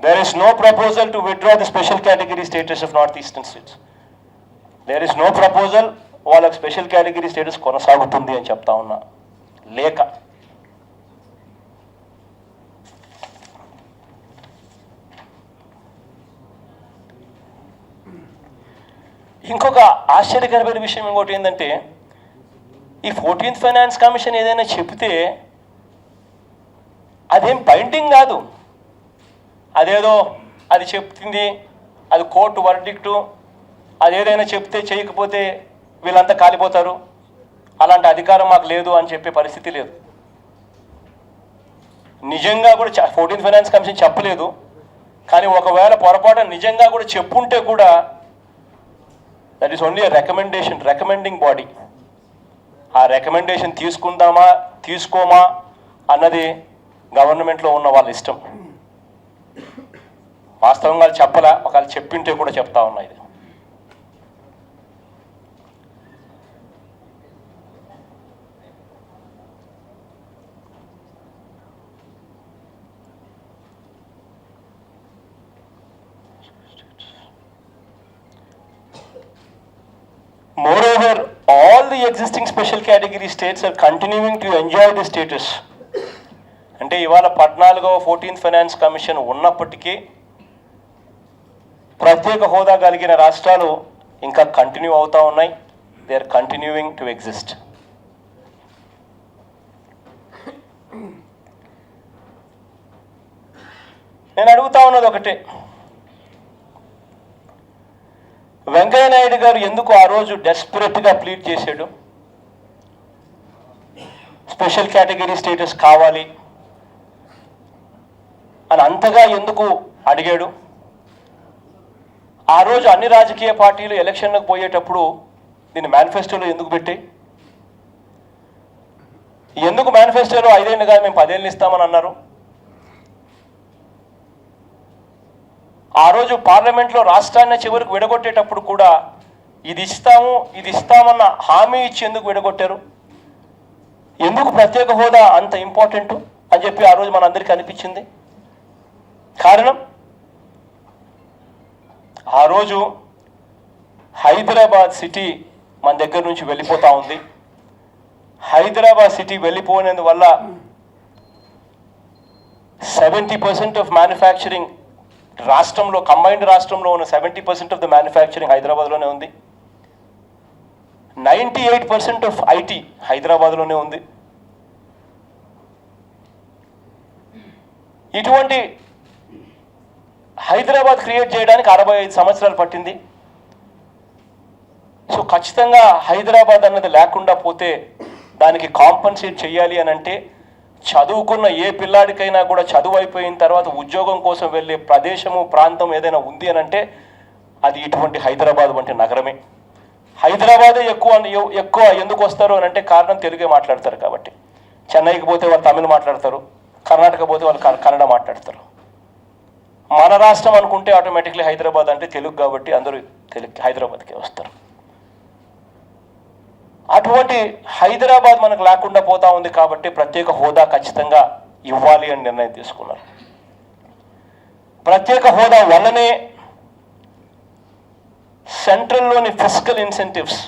there is no proposal to withdraw the special category status of north eastern states. There is no proposal, వాళ్ళకి స్పెషల్ కేటగిరీ స్టేటస్ కొనసాగుతుంది అని చెప్తా ఉన్నా లేక. ఇంకొక ఆశ్చర్యకరమైన విషయం ఇంకోటి ఏంటంటే, ఈ 14th ఫైనాన్స్ కమిషన్ ఏదైనా చెబితే అదేం బైండింగ్ కాదు. అదేదో అది చెప్తుంది, అది కోర్టు వర్డిక్టు, అదేదైనా చెప్తే చేయకపోతే వీళ్ళంతా కాలిపోతారు, అలాంటి అధికారం మాకు లేదు అని చెప్పే పరిస్థితి లేదు. నిజంగా కూడా 14th ఫైనాన్స్ కమిషన్ చెప్పలేదు, కానీ ఒకవేళ పొరపాటు నిజంగా కూడా చెప్పుంటే కూడా that is only recommending body. ఆ రికమెండేషన్ తీసుకుందామా తీసుకోమా అన్నది గవర్నమెంట్లో ఉన్న వాళ్ళ ఇష్టం. వాస్తవంగా చెప్పలా, ఒకవేళ చెప్పింటే కూడా చెప్తా ఉన్నా ఇది. Moreover, all the existing special category states are continuing to enjoy the status. అంటే ఇవాళ 14th ఫైనాన్స్ కమిషన్ ఉన్నప్పటికీ ప్రత్యేక హోదా కలిగిన రాష్ట్రాలు ఇంకా కంటిన్యూ అవుతూ ఉన్నాయి. They are continuing to exist. నేను అడుగుతా ఉన్నది ఒకటే, వెంకయ్య నాయుడు గారు ఎందుకు ఆ రోజు డెస్పరేట్గా ప్లీడ్ చేశాడు, స్పెషల్ కేటగిరీ స్టేటస్ కావాలి అని అంతగా ఎందుకు అడిగాడు? ఆ రోజు అన్ని రాజకీయ పార్టీలు ఎలక్షన్లకు పోయేటప్పుడు దీన్ని మేనిఫెస్టోలో ఎందుకు పెట్టాయి? ఎందుకు మేనిఫెస్టోలో 5 ఏళ్ళు కాదు మేము 10 ఏళ్ళు ఇస్తామని అన్నారు? ఆ రోజు పార్లమెంట్లో రాష్ట్రాన్ని చివరికి విడగొట్టేటప్పుడు కూడా ఇది ఇస్తామన్న హామీ ఇచ్చి ఎందుకు విడగొట్టారు? ఎందుకు ప్రత్యేక హోదా అంత ఇంపార్టెంట్ అని చెప్పి ఆ రోజు మనందరికీ అనిపించింది. కారణం, ఆ రోజు హైదరాబాద్ సిటీ మన దగ్గర నుంచి వెళ్ళిపోతూ ఉంది. హైదరాబాద్ సిటీ వెళ్ళిపోయినందువల్ల 70% ఆఫ్ మ్యానుఫ్యాక్చరింగ్ రాష్ట్రంలో, కంబైన్డ్ రాష్ట్రంలో ఉన్న 70% ఆఫ్ ద మ్యానుఫ్యాక్చరింగ్ హైదరాబాద్లోనే ఉంది. 98% ఆఫ్ ఐటీ హైదరాబాద్లోనే ఉంది. ఇటువంటి హైదరాబాద్ క్రియేట్ చేయడానికి 65 సంవత్సరాలు పట్టింది. సో ఖచ్చితంగా హైదరాబాద్ అన్నది లేకుండా పోతే దానికి కాంపన్సేట్ చేయాలి అని అంటే, చదువుకున్న ఏ పిల్లాడికైనా కూడా చదువు అయిపోయిన తర్వాత ఉద్యోగం కోసం వెళ్ళే ప్రదేశము, ప్రాంతం ఏదైనా ఉంది అని అంటే అది ఇటువంటి హైదరాబాద్ వంటి నగరమే. హైదరాబాదే ఎక్కువ ఎందుకు వస్తారు అని అంటే కారణం తెలుగే మాట్లాడతారు కాబట్టి. చెన్నైకి పోతే వాళ్ళు తమిళ్ మాట్లాడతారు, కర్ణాటక పోతే వాళ్ళు కన్నడ మాట్లాడతారు. మన రాష్ట్రం అనుకుంటే ఆటోమేటిక్లీ హైదరాబాద్ అంటే తెలుగు కాబట్టి అందరూ హైదరాబాద్కే వస్తారు. అటువంటి హైదరాబాద్ మనకు లేకుండా పోతా ఉంది కాబట్టి ప్రత్యేక హోదా ఖచ్చితంగా ఇవ్వాలి అని నిర్ణయం తీసుకున్నారు. ప్రత్యేక హోదా వల్లనే సెంట్రల్లోని ఫిస్కల్ ఇన్సెంటివ్స్,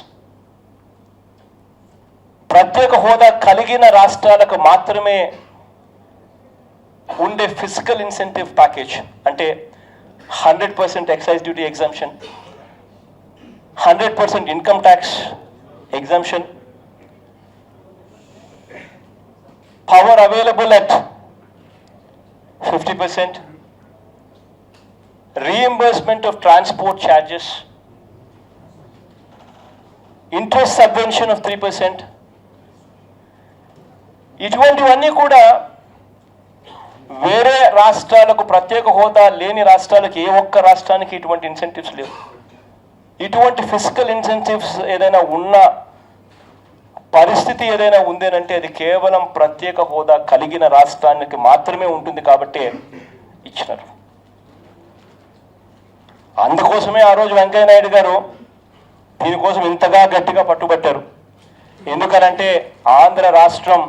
ప్రత్యేక హోదా కలిగిన రాష్ట్రాలకు మాత్రమే ఉండే ఫిస్కల్ ఇన్సెంటివ్ ప్యాకేజ్ అంటే 100% excise duty exemption, 100% income tax exemption, power available at 50%, reimbursement of transport charges, interest subvention of 3%. ఇటువంటివన్నీ కూడా వేరే రాష్ట్రాలకు, ప్రత్యేక హోదా లేని రాష్ట్రాలకు, ఏ ఒక్క రాష్ట్రానికి ఇటువంటి ఇన్సెంటివ్స్ లేవు. ఇటువంటి ఫిజికల్ ఇన్సెంటివ్స్ ఏదైనా ఉన్న పరిస్థితి ఏదైనా ఉందేనంటే అది కేవలం ప్రత్యేక హోదా కలిగిన రాష్ట్రానికి మాత్రమే ఉంటుంది కాబట్టి ఇచ్చినారు. అందుకోసమే ఆ రోజు వెంకయ్య నాయుడు గారు దీనికోసం ఇంతగా గట్టిగా పట్టుబట్టారు. ఎందుకనంటే ఆంధ్ర రాష్ట్రం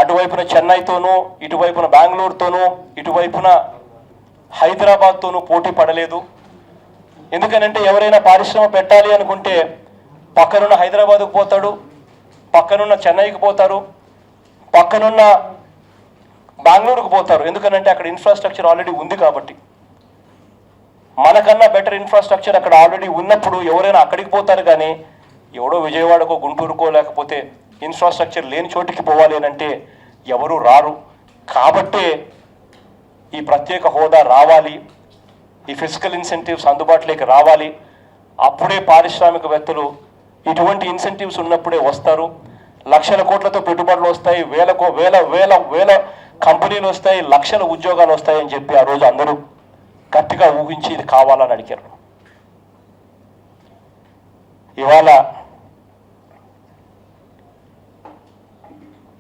అటువైపున చెన్నైతోనూ, ఇటువైపున బెంగళూరుతోనూ, ఇటువైపున హైదరాబాద్తోనూ పోటీ పడలేదు. ఎందుకనంటే ఎవరైనా పారిశ్రమ పెట్టాలి అనుకుంటే పక్కనున్న హైదరాబాద్కు పోతాడు, పక్కనున్న చెన్నైకి పోతారు, పక్కనున్న బెంగళూరుకు పోతారు. ఎందుకనంటే అక్కడ ఇన్ఫ్రాస్ట్రక్చర్ ఆల్రెడీ ఉంది కాబట్టి. మనకన్నా బెటర్ ఇన్ఫ్రాస్ట్రక్చర్ అక్కడ ఆల్రెడీ ఉన్నప్పుడు ఎవరైనా అక్కడికి పోతారు. కానీ ఎవడో విజయవాడకో, గుంటూరుకో, లేకపోతే ఇన్ఫ్రాస్ట్రక్చర్ లేని చోటికి పోవాలి అంటే ఎవరు రారు. కాబట్టే ఈ ప్రత్యేక హోదా రావాలి, ఈ ఫిజికల్ ఇన్సెంటివ్స్ అందుబాటులోకి రావాలి. అప్పుడే పారిశ్రామికవేత్తలు ఇటువంటి ఇన్సెంటివ్స్ ఉన్నప్పుడే వస్తారు. లక్షల కోట్లతో పెట్టుబడులు వస్తాయి, వేల వేల వేల కంపెనీలు వస్తాయి, లక్షల ఉద్యోగాలు వస్తాయని చెప్పి ఆ రోజు అందరూ గట్టిగా ఊహించి ఇది కావాలని అడిగారు. ఇవాళ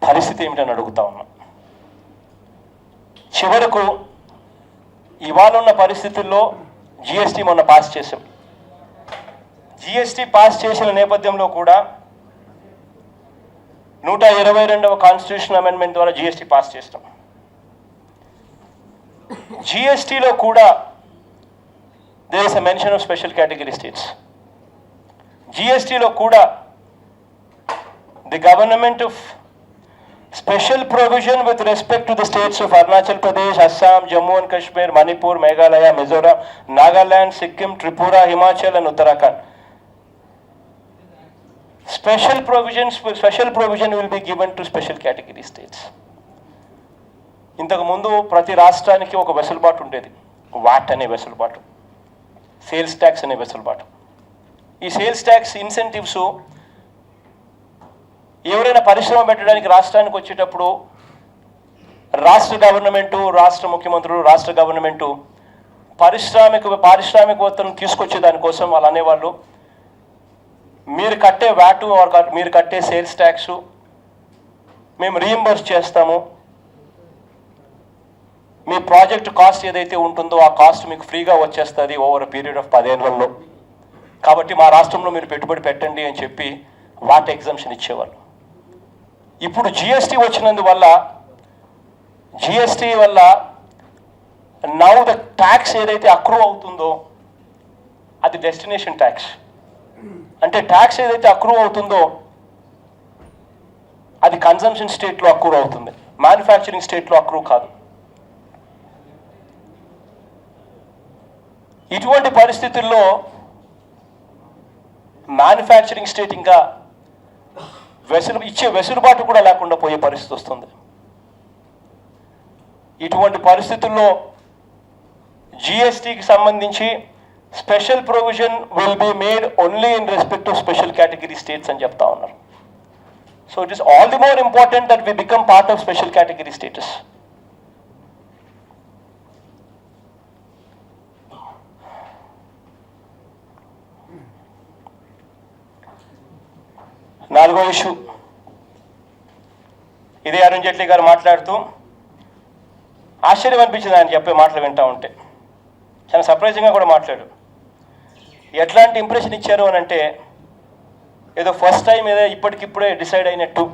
పరిస్థితి ఏమిటని అడుగుతా ఉన్నా. చివరకు ఇవాళ ఉన్న పరిస్థితుల్లో జిఎస్టీ మొన్న పాస్ చేశాం. జిఎస్టీ పాస్ చేసిన నేపథ్యంలో కూడా 122వ కాన్స్టిట్యూషన్ అమెండ్మెంట్ ద్వారా జిఎస్టీ పాస్ చేస్తాం. జిఎస్టీలో కూడా there is a mention of special category states. జిఎస్టీలో కూడా the government of special provision with respect to the states of Arunachal Pradesh, Assam, Jammu and Kashmir, Manipur, Meghalaya, Mizoram, Nagaland, Sikkim, Tripura, Himachal and Uttarakhand. Special provision will be given to special category states. ఇంతకు ముందు ప్రతి రాష్ట్రానికి ఒక వెసులుబాటు ఉండేది. What అనే వెసులుబాటు, sales tax అనే వెసులుబాటు. ఈ సేల్స్ ట్యాక్స్ ఇన్సెంటివ్స్ ఎవరైనా పరిశ్రమ పెట్టడానికి రాష్ట్రానికి వచ్చేటప్పుడు రాష్ట్ర గవర్నమెంటు, రాష్ట్ర ముఖ్యమంత్రులు, రాష్ట్ర గవర్నమెంటు పారిశ్రామికవేత్తలను తీసుకొచ్చే దానికోసం వాళ్ళు అనేవాళ్ళు, మీరు కట్టే వ్యాటు, మీరు కట్టే సేల్స్ ట్యాక్స్ మేము రీయింబర్స్ చేస్తాము, మీ ప్రాజెక్ట్ కాస్ట్ ఏదైతే ఉంటుందో ఆ కాస్ట్ మీకు ఫ్రీగా వచ్చేస్తుంది ఓవర్ పీరియడ్ ఆఫ్ 10 ఏళ్లలో. కాబట్టి మా రాష్ట్రంలో మీరు పెట్టుబడి పెట్టండి అని చెప్పి వాట్ ఎగ్జంప్షన్ ఇచ్చేవాళ్ళు. ఇప్పుడు జిఎస్టీ వచ్చినందువల్ల, జిఎస్టీ వల్ల నౌ ద ట్యాక్స్ ఏదైతే అక్రూ అవుతుందో అది డెస్టినేషన్ ట్యాక్స్. అంటే ట్యాక్స్ ఏదైతే అక్రూ అవుతుందో అది కన్జంప్షన్ స్టేట్లో అక్రూ అవుతుంది, మ్యానుఫ్యాక్చరింగ్ స్టేట్లో అక్రూ కాదు. ఇటువంటి పరిస్థితుల్లో మ్యానుఫ్యాక్చరింగ్ స్టేట్ ఇంకా వెసులుబాటు కూడా లేకుండా పోయే పరిస్థితి వస్తుంది. ఇటువంటి పరిస్థితుల్లో జిఎస్టీకి సంబంధించి special provision will be made only in respect to special category states అని చెప్తా ఉన్నారు. So it is all the more important that we become part of special category status. నాలుగో ఇష్యూ, ఇదే అరుణ్ జైట్లీ గారు మాట్లాడుతూ ఆశ్చర్యం అనిపించింది ఆయన చెప్పే మాటలు వింటూ ఉంటే. చాలా సర్ప్రైజింగ్గా కూడా మాట్లాడు. ఎట్లాంటి ఇంప్రెషన్ ఇచ్చారు అని అంటే ఏదో ఫస్ట్ టైం ఏదో ఇప్పటికిప్పుడే డిసైడ్ అయినట్టు,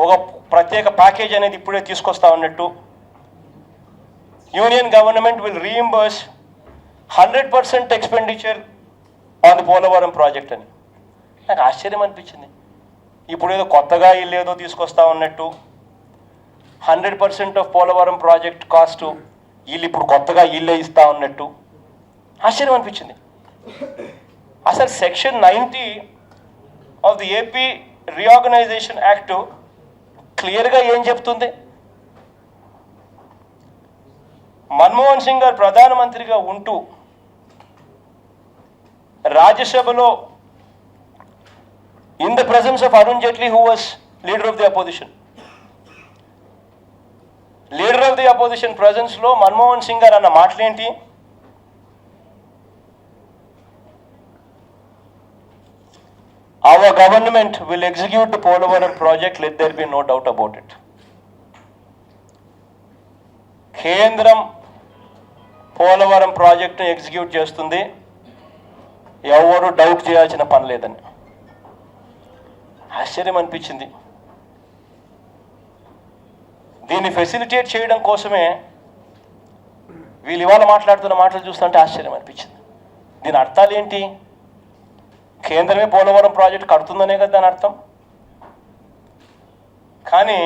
ఒక ప్రత్యేక ప్యాకేజ్ అనేది ఇప్పుడే తీసుకొస్తా ఉన్నట్టు, union government will reimburse 100% expenditure on the Polavaram project అని. నాకు ఆశ్చర్యం అనిపించింది. ఇప్పుడు ఏదో కొత్తగా ఇల్లు ఏదో తీసుకొస్తా ఉన్నట్టు, 100% ఆఫ్ పోలవరం ప్రాజెక్ట్ కాస్ట్ వీళ్ళు ఇప్పుడు కొత్తగా ఇల్లే ఇస్తా ఉన్నట్టు ఆశ్చర్యం అనిపించింది. అసలు section 90 of the AP reorganisation act క్లియర్గా ఏం చెప్తుంది? మన్మోహన్ సింగ్ గారు ప్రధానమంత్రిగా ఉంటూ రాజ్యసభలో in the presence of Arun Jaitley, who was leader of the opposition. Leader of the opposition presence లో మన్మోహన్ సింగ్ గారు అన్న మాటలేంటి? Our government will execute the Polavaram project, let there be no doubt about it. కేంద్రం పోలవరం ప్రాజెక్ట్ను execute చేస్తుంది, ఎవరు doubt చేయాల్సిన పని లేదని. ఆశ్చర్యం అనిపించింది. దీన్ని ఫెసిలిటేట్ చేయడం కోసమే వీళ్ళు ఇవాళ మాట్లాడుతున్న మాటలు చూస్తుంటే ఆశ్చర్యం అనిపించింది. దీని అర్థాలు ఏంటి? కేంద్రమే పోలవరం ప్రాజెక్ట్ కడుతుందనే కదా దాని అర్థం. కానీ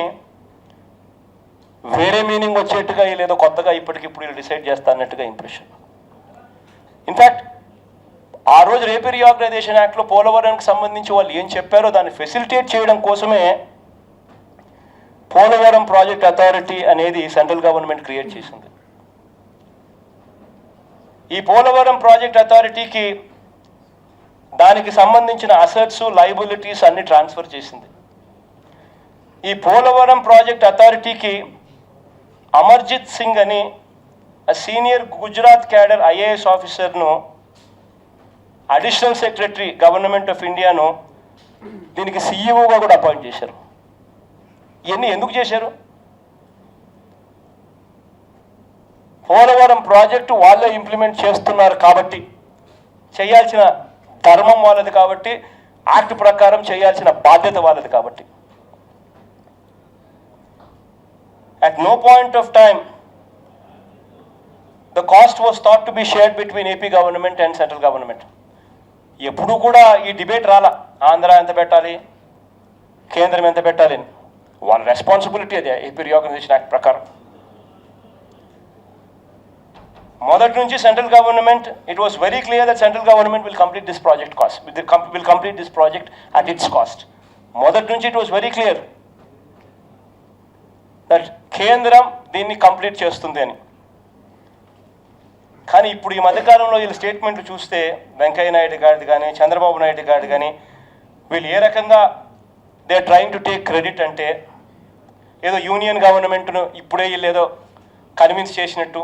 వేరే మీనింగ్ వచ్చేట్టుగా లేదో కొత్తగా ఇప్పటికిప్పుడు వీళ్ళు డిసైడ్ చేస్తారన్నట్టుగా ఇంప్రెషన్. ఇన్ఫ్యాక్ట్ ఆ రోజు రేపు రీఆర్గనైజేషన్ యాక్ట్లో పోలవరానికి సంబంధించి వాళ్ళు ఏం చెప్పారో దాన్ని ఫెసిలిటేట్ చేయడం కోసమే పోలవరం ప్రాజెక్ట్ అథారిటీ అనేది సెంట్రల్ గవర్నమెంట్ క్రియేట్ చేసింది. ఈ పోలవరం ప్రాజెక్ట్ అథారిటీకి దానికి సంబంధించిన అసెట్స్, లయబిలిటీస్ అన్ని ట్రాన్స్ఫర్ చేసింది. ఈ పోలవరం ప్రాజెక్ట్ అథారిటీకి అమర్జిత్ సింగ్ అని సీనియర్ గుజరాత్ క్యాడర్ ఐఏఎస్ ఆఫీసర్ను అడిషనల్ సెక్రటరీ గవర్నమెంట్ ఆఫ్ ఇండియాను దీనికి సీఈఓగా కూడా అపాయింట్ చేశారు. ఇవన్నీ ఎందుకు చేశారు? పోలవరం ప్రాజెక్టు వాళ్ళే ఇంప్లిమెంట్ చేస్తున్నారు కాబట్టి, చేయాల్సిన ధర్మం వాళ్ళది కాబట్టి, యాక్ట్ ప్రకారం చేయాల్సిన బాధ్యత వాళ్ళది కాబట్టి. At no point of time the cost was thought to be shared between AP government and central government. ఎప్పుడు కూడా ఈ డిబేట్ రాలా, ఆంధ్ర ఎంత పెట్టాలి, కేంద్రం ఎంత పెట్టాలి అని. వాళ్ళ రెస్పాన్సిబిలిటీ అదే ఏపీ రీఆర్గనైజేషన్ యాక్ట్ ప్రకారం. మొదటి నుంచి central government, it was very clear that central government will complete this project cost, will complete this project at its cost. మొదటి నుంచి it was very clear that కేంద్రం దీన్ని కంప్లీట్ చేస్తుంది అని. కానీ ఇప్పుడు ఈ మధ్యకాలంలో వీళ్ళ స్టేట్మెంట్లు చూస్తే వెంకయ్య నాయుడు గారిది కానీ, చంద్రబాబు నాయుడు గారిది కానీ, వీళ్ళు ఏ రకంగా they are trying to take credit అంటే ఏదో యూనియన్ గవర్నమెంట్ను ఇప్పుడే వీళ్ళు ఏదో కన్విన్స్ చేసినట్టు,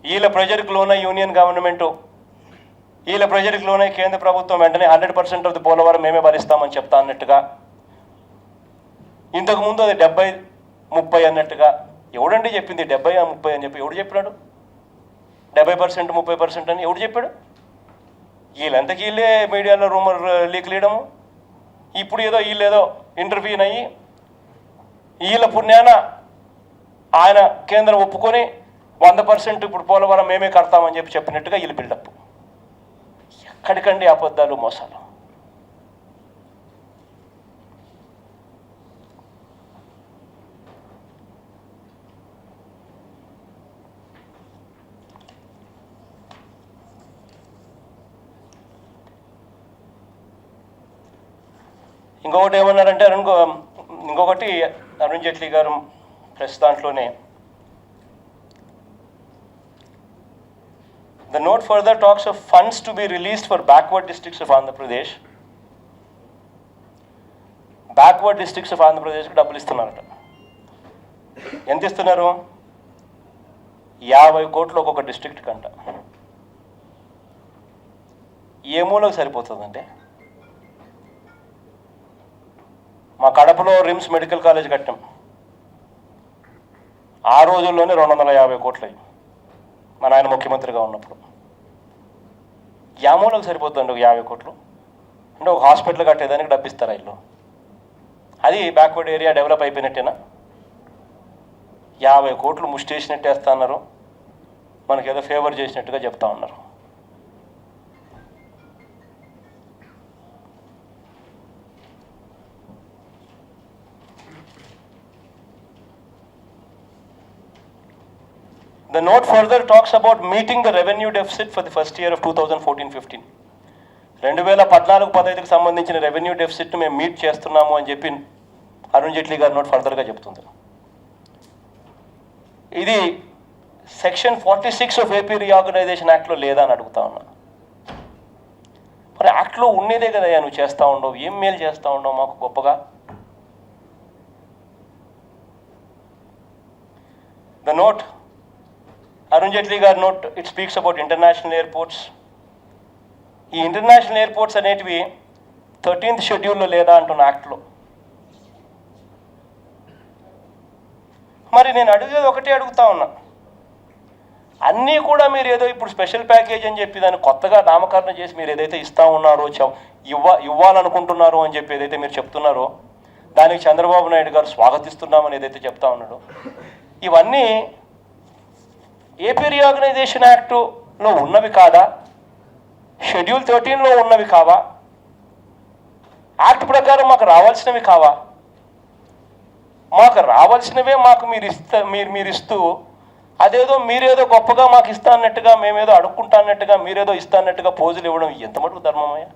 వీళ్ళ ప్రెజర్కి లోన యూనియన్ గవర్నమెంటు, వీళ్ళ ప్రెజర్కి లోన కేంద్ర ప్రభుత్వం వెంటనే 100% ఆఫ్ ది పోలవరం మేమే భరిస్తామని చెప్తా అన్నట్టుగా, ఇంతకుముందు అది 70-30 అన్నట్టుగా. ఎవడండి చెప్పింది 70-30 అని చెప్పి? ఎవడు చెప్పినాడు 70% 30% అని? ఎవడు చెప్పాడు? వీళ్ళంతకీ వీళ్ళే మీడియాలో రూమర్ లీక్లు వేయడము, ఇప్పుడు ఏదో వీళ్ళేదో ఇంటర్వ్యూన్ అయ్యి వీళ్ళ పుణ్యాన ఆయన కేంద్రం ఒప్పుకొని 100% ఇప్పుడు పోలవరం మేమే కడతామని చెప్పి చెప్పినట్టుగా వీళ్ళు బిల్డప్. ఎక్కడికండి అబద్ధాలు, మోసాలు? ఇంకొకటి ఏమన్నారంటే అరుణ్ జైట్లీ గారు ప్రెస్ దాంట్లోనే, the note further talks of funds to be released for backward districts of Andhra Pradesh. Backward districts of ఆంధ్రప్రదేశ్కి డబ్బులు ఇస్తున్నారట. ఎంత ఇస్తున్నారు? 50 కోట్లు ఒక్కొక్క డిస్ట్రిక్ట్ కంట. ఏ మూలకు సరిపోతుందంటే, మా కడపలో రిమ్స్ మెడికల్ కాలేజ్ కట్టాం, ఆ రోజుల్లోనే 250 కోట్లు అయ్యి మా నాయన ముఖ్యమంత్రిగా ఉన్నప్పుడు. యామూలకు సరిపోతుందండి ఒక 50 కోట్లు అంటే? ఒక హాస్పిటల్ కట్టేదానికి డబ్బిస్తారా ఇల్లు? అది బ్యాక్వర్డ్ ఏరియా డెవలప్ అయిపోయినట్టేనా? 50 కోట్లు ముష్టేసినట్టు వేస్తా అన్నారు, మనకి ఏదో ఫేవర్ చేసినట్టుగా చెప్తా ఉన్నారు. The note further talks about meeting the revenue deficit for the first year of 2014-15. 2014-15కి సంబంధించిన రెవెన్యూ డెఫిసిట్ను మేము మీట్ చేస్తున్నాము అని చెప్పి అరుణ్ జైట్లీ గారి నోట్ ఫర్దర్గా చెప్తుంది. ఇది సెక్షన్ 46 ఆఫ్ ఏపీ రీఆర్గనైజేషన్ యాక్ట్లో లేదా అని అడుగుతా ఉన్నా. మరి యాక్ట్లో ఉండేదే కదయ్యా, నువ్వు చేస్తూ ఉండవు, ఏం మేలు చేస్తూ ఉండవు మాకు గొప్పగా? ద నోట్, అరుణ్ జైట్లీ గారి note, it speaks about international airports. ఈ ఇంటర్నేషనల్ ఎయిర్పోర్ట్స్ అనేటివి 13th షెడ్యూల్లో లేదా అంటున్న యాక్ట్లో. మరి నేను అడిగేది ఒకటే అడుగుతా ఉన్నా, అన్నీ కూడా మీరు ఏదో ఇప్పుడు స్పెషల్ ప్యాకేజ్ అని చెప్పి దాన్ని కొత్తగా నామకరణం చేసి మీరు ఏదైతే ఇస్తూ ఉన్నారో, ఇవ్వాలనుకుంటున్నారో అని చెప్పి ఏదైతే మీరు చెప్తున్నారో, దానికి చంద్రబాబు నాయుడు గారు స్వాగతిస్తున్నామని ఏదైతే చెప్తా ఉన్నాడో, ఇవన్నీ ఏపీ రీఆర్గనైజేషన్ యాక్టులో ఉన్నవి కాదా? షెడ్యూల్ 13లో ఉన్నవి కావా? యాక్ట్ ప్రకారం మాకు రావాల్సినవి కావా? మాకు రావాల్సినవే మాకు మీరు ఇస్తూ అదేదో మీరేదో గొప్పగా మాకు ఇస్తా అన్నట్టుగా, మేమేదో అడుక్కుంటా అన్నట్టుగా, మీరేదో ఇస్తా అన్నట్టుగా పోజులు ఇవ్వడం ఎంత మటుకు ధర్మమయ్యా?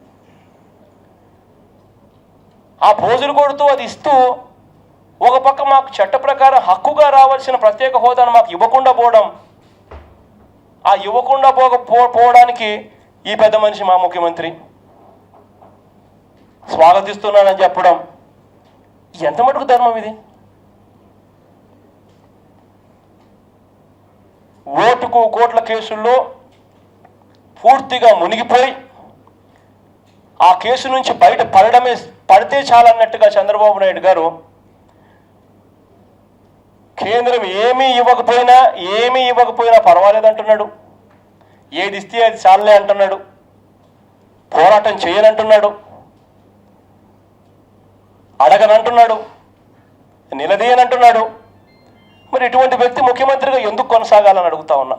ఆ పోజులు కొడుతూ అది ఇస్తూ ఒక పక్క మాకు చట్ట ప్రకారం హక్కుగా రావాల్సిన ప్రత్యేక హోదాను మాకు ఇవ్వకుండా పోవడం, ఆ ఇవ్వకుండా పోవడానికి ఈ పెద్ద మనిషి మా ముఖ్యమంత్రి స్వాగతిస్తున్నానని చెప్పడం ఎంత మటుకు ధర్మం ఇది? ఓటుకు కోట్ల కేసుల్లో పూర్తిగా మునిగిపోయి ఆ కేసు నుంచి బయట పడితే చాలన్నట్టుగా చంద్రబాబు నాయుడు గారు కేంద్రం ఏమీ ఇవ్వకపోయినా పర్వాలేదంటున్నాడు, ఏది ఇస్తే అది చాలే అంటున్నాడు, పోరాటం చేయనంటున్నాడు, అడగనంటున్నాడు, నిలదీయనంటున్నాడు. మరి ఇటువంటి వ్యక్తి ముఖ్యమంత్రిగా ఎందుకు కొనసాగాలని అడుగుతా ఉన్నా.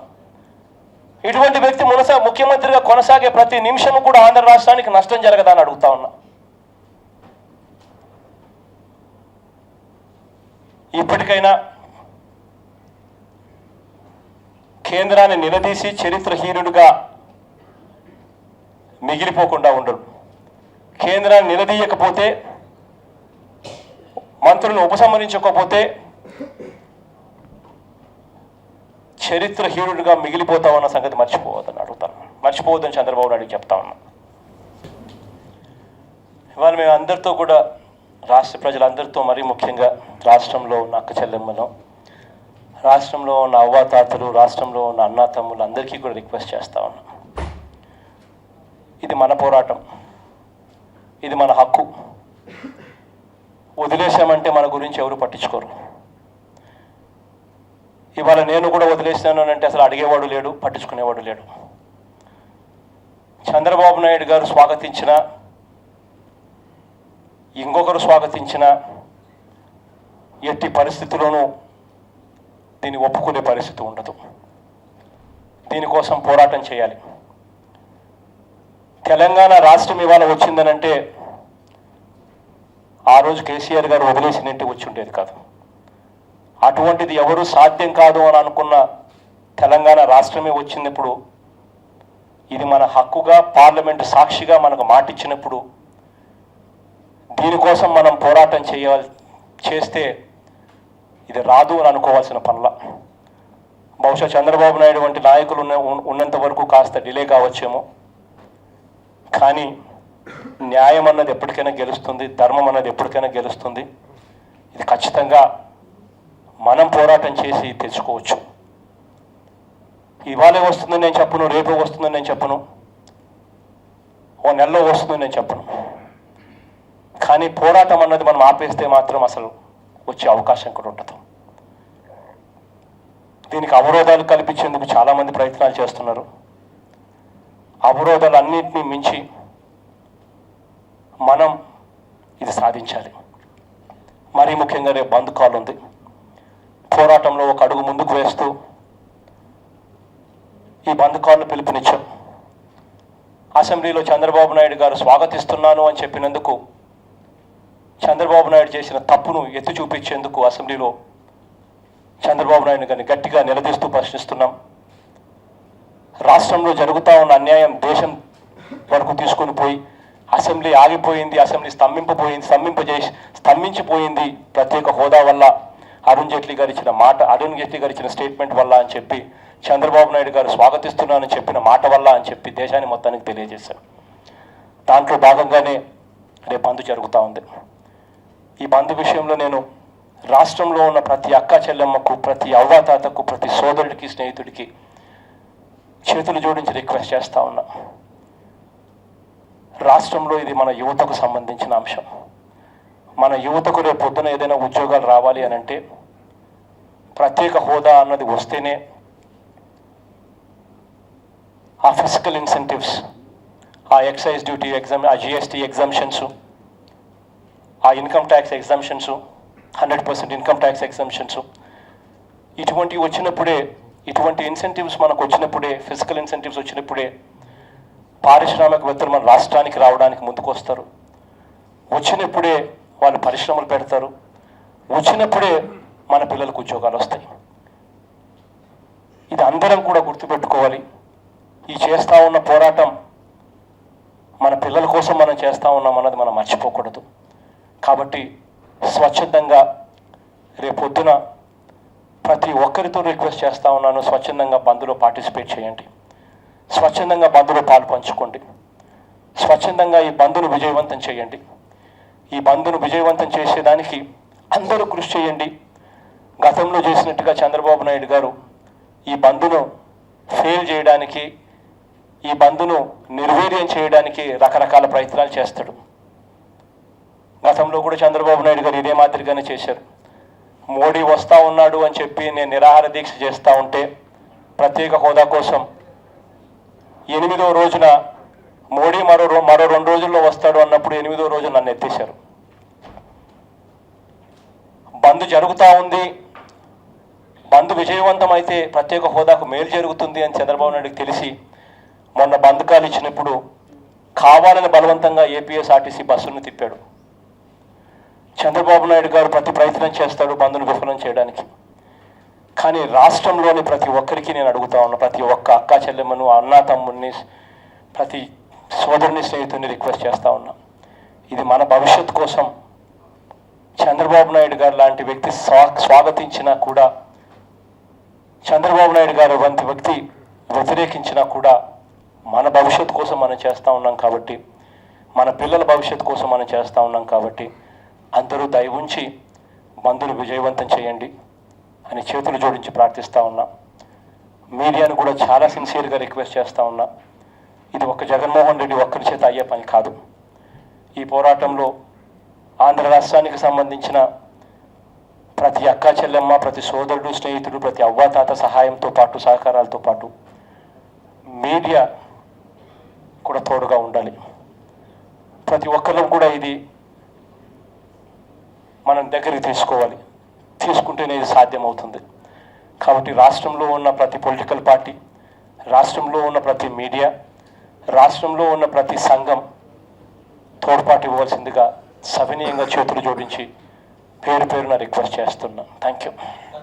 ఇటువంటి వ్యక్తి ముఖ్యమంత్రిగా కొనసాగే ప్రతి నిమిషం కూడా ఆంధ్ర రాష్ట్రానికి నష్టం జరగదని అడుగుతా ఉన్నా. ఇప్పటికైనా కేంద్రాన్ని నిలదీసి చరిత్రహీనుడిగా మిగిలిపోకుండా ఉండడు. కేంద్రాన్ని నిలదీయకపోతే, మంత్రులను ఉపసంహరించకపోతే చరిత్రహీనుడిగా మిగిలిపోతామన్న సంగతి మర్చిపోవద్దని చంద్రబాబు నాయుడు చెప్తా ఉన్నా. ఇవాళ మేము అందరితో కూడా, రాష్ట్ర ప్రజలందరితో, మరీ ముఖ్యంగా రాష్ట్రంలో ఉన్న అక్క చెల్లెమ్మలు, రాష్ట్రంలో ఉన్న అవ్వాతాతలు, రాష్ట్రంలో ఉన్న అన్నా తమ్ములు అందరికీ కూడా రిక్వెస్ట్ చేస్తా ఉన్నాం. ఇది మన పోరాటం, ఇది మన హక్కు. వదిలేసామంటే మన గురించి ఎవరు పట్టించుకోరు. ఇవాళ నేను కూడా వదిలేసాను అంటే అసలు అడిగేవాడు లేడు, పట్టించుకునేవాడు లేడు. చంద్రబాబు నాయుడు గారు స్వాగతించిన, ఇంకొకరు స్వాగతించిన, ఎట్టి పరిస్థితుల్లోనూ దీన్ని ఒప్పుకునే పరిస్థితి ఉండదు. దీనికోసం పోరాటం చేయాలి. తెలంగాణ రాష్ట్రం ఇవాళ వచ్చిందనంటే ఆ రోజు కేసీఆర్ గారు వదిలేసినట్టు వచ్చి ఉండేది కాదు. అటువంటిది ఎవరు సాధ్యం కాదు అని అనుకున్న తెలంగాణ రాష్ట్రమే వచ్చినప్పుడు, ఇది మన హక్కుగా పార్లమెంటు సాక్షిగా మనకు మాటిచ్చినప్పుడు దీనికోసం మనం పోరాటం చేస్తే ఇది రాదు అని అనుకోవాల్సిన పనుల. బహుశా చంద్రబాబు నాయుడు వంటి నాయకులు ఉన్నంత వరకు కాస్త డిలే కావచ్చేమో, కానీ న్యాయం అన్నది ఎప్పటికైనా గెలుస్తుంది, ధర్మం అన్నది ఎప్పటికైనా గెలుస్తుంది. ఇది ఖచ్చితంగా మనం పోరాటం చేసి తెచ్చుకోవచ్చు. ఇవాళే వస్తుందని నేను చెప్పను, రేపే వస్తుందని నేను చెప్పను, ఓ నెలలో వస్తుందని నేను చెప్పను. కానీ పోరాటం అన్నది మనం ఆపేస్తే మాత్రం అసలు వచ్చే అవకాశం కూడా ఉండదు. దీనికి అవరోధాలు కల్పించేందుకు చాలామంది ప్రయత్నాలు చేస్తున్నారు. అవరోధాలన్నింటినీ మించి మనం ఇది సాధించాలి. మరీ ముఖ్యంగా రేపు బంద్ కాల్ ఉంది. పోరాటంలో ఒక అడుగు ముందుకు వేస్తూ ఈ బంద్ కాల్ను పిలుపునిచ్చాం. అసెంబ్లీలో చంద్రబాబు నాయుడు గారు స్వాగతిస్తున్నాను అని చెప్పినందుకు, చంద్రబాబు నాయుడు చేసిన తప్పును ఎత్తి చూపించేందుకు అసెంబ్లీలో చంద్రబాబు నాయుడు గారిని గట్టిగా నిలదీస్తూ ప్రశ్నిస్తున్నాం. రాష్ట్రంలో జరుగుతూ ఉన్న అన్యాయం దేశం వరకు తీసుకొని పోయి అసెంబ్లీ ఆగిపోయింది, అసెంబ్లీ స్తంభించిపోయింది ప్రత్యేక హోదా వల్ల, అరుణ్ జైట్లీ గారు ఇచ్చిన స్టేట్మెంట్ వల్ల అని చెప్పి, చంద్రబాబు నాయుడు గారు స్వాగతిస్తున్నానని చెప్పిన మాట వల్ల అని చెప్పి దేశాన్ని మొత్తానికి తెలియజేశారు. దాంట్లో భాగంగానే రేపు బంద్ జరుగుతూ ఉంది. ఈ బంద్ విషయంలో నేను రాష్ట్రంలో ఉన్న ప్రతి అక్క చెల్లెమ్మకు, ప్రతి అవ్వాతాతకు, ప్రతి సోదరుడికి, స్నేహితుడికి చేతులు జోడించి రిక్వెస్ట్ చేస్తూ ఉన్నా. రాష్ట్రంలో ఇది మన యువతకు సంబంధించిన అంశం. మన యువతకు రేపు పొద్దున ఏదైనా ఉద్యోగాలు రావాలి అని అంటే ప్రత్యేక హోదా అన్నది వస్తేనే ఆ ఫిజికల్ ఇన్సెంటివ్స్, ఆ ఎక్సైజ్ డ్యూటీ ఆ జిఎస్టీ ఎగ్జామ్షన్స్, ఆ income tax exemptions, 100% income tax exemptions ఇటువంటివి వచ్చినప్పుడే, ఇటువంటి ఇన్సెంటివ్స్ మనకు వచ్చినప్పుడే, ఫిజికల్ ఇన్సెంటివ్స్ వచ్చినప్పుడే పారిశ్రామికవేత్తలు మన రాష్ట్రానికి రావడానికి ముందుకు వస్తారు. వచ్చినప్పుడే వాళ్ళు పరిశ్రమలు పెడతారు. వచ్చినప్పుడే మన పిల్లలకు ఉద్యోగాలు వస్తాయి. ఇది అందరం కూడా గుర్తుపెట్టుకోవాలి. ఈ చేస్తూ ఉన్న పోరాటం మన పిల్లల కోసం మనం చేస్తూ ఉన్నాం అన్నది మనం మర్చిపోకూడదు. కాబట్టి స్వచ్ఛందంగా రేపొద్దున ప్రతి ఒక్కరితో రిక్వెస్ట్ చేస్తూ ఉన్నాను, స్వచ్ఛందంగా బంద్లో పార్టిసిపేట్ చేయండి. స్వచ్ఛందంగా బంద్లో పాలు పంచుకోండి. స్వచ్ఛందంగా ఈ బంద్ను విజయవంతం చేయండి. ఈ బంద్ను విజయవంతం చేసేదానికి అందరూ కృషి చేయండి. గతంలో చేసినట్టుగా చంద్రబాబు నాయుడు గారు ఈ బంద్ను ఫెయిల్ చేయడానికి, ఈ బంద్ను నిర్వీర్యం చేయడానికి రకరకాల ప్రయత్నాలు చేస్తాడు. గతంలో కూడా చంద్రబాబు నాయుడు గారు ఇదే మాదిరిగానే చేశారు. మోడీ వస్తూ ఉన్నాడు అని చెప్పి నేను నిరాహార దీక్ష చేస్తూ ఉంటే ప్రత్యేక హోదా కోసం 8వ రోజున మోడీ మరో 2 రోజుల్లో వస్తాడు అన్నప్పుడు 8వ రోజు నన్ను ఎత్తేశారు. బంద్ జరుగుతూ ఉంది, బంద్ విజయవంతం అయితే ప్రత్యేక హోదాకు మేలు జరుగుతుంది అని చంద్రబాబు నాయుడుకి తెలిసి మొన్న బంద్ కాలు ఇచ్చినప్పుడు కావాలని బలవంతంగా ఏపీఎస్ఆర్టీసీ బస్సును తిప్పాడు. చంద్రబాబు నాయుడు గారు ప్రతి ప్రయత్నం చేస్తాడు బంద్ను విఫలం చేయడానికి. కానీ రాష్ట్రంలోని ప్రతి ఒక్కరికి నేను అడుగుతా ఉన్నా, ప్రతి ఒక్క అక్క చెల్లెమ్మను, అన్నా తమ్ముడిని, ప్రతి సోదరుని, స్నేహితుడిని రిక్వెస్ట్ చేస్తూ ఉన్నా. ఇది మన భవిష్యత్తు కోసం చంద్రబాబు నాయుడు గారు లాంటి వ్యక్తి స్వాగతించినా కూడా, చంద్రబాబు నాయుడు గారు వంటి వ్యక్తి వ్యతిరేకించినా కూడా మన భవిష్యత్తు కోసం మనం చేస్తూ ఉన్నాం కాబట్టి, మన పిల్లల భవిష్యత్తు కోసం మనం చేస్తూ ఉన్నాం కాబట్టి అందరూ దయ ఉంచి బంద్ను విజయవంతం చేయండి అని చేతులు జోడించి ప్రార్థిస్తూ ఉన్నా. మీడియాను కూడా చాలా సిన్సియర్గా రిక్వెస్ట్ చేస్తూ ఉన్నా. ఇది ఒక జగన్మోహన్ రెడ్డి ఒక్కరి చేత అయ్యే పని కాదు. ఈ పోరాటంలో ఆంధ్ర రాష్ట్రానికి సంబంధించిన ప్రతి అక్క చెల్లెమ్మ, ప్రతి సోదరుడు, స్నేహితుడు, ప్రతి అవ్వాతాత సహాయంతో పాటు, సహకారాలతో పాటు మీడియా కూడా తోడుగా ఉండాలి. ప్రతి ఒక్కరు కూడా ఇది మనం దగ్గరికి తీసుకోవాలి. తీసుకుంటేనే ఇది సాధ్యమవుతుంది. కాబట్టి రాష్ట్రంలో ఉన్న ప్రతి పొలిటికల్ పార్టీ, రాష్ట్రంలో ఉన్న ప్రతి మీడియా, రాష్ట్రంలో ఉన్న ప్రతి సంఘం తోడ్పాటు ఇవ్వాల్సిందిగా సవినీయంగా చేతులు జోడించి పేరున రిక్వెస్ట్ చేస్తున్నాను. Thank you.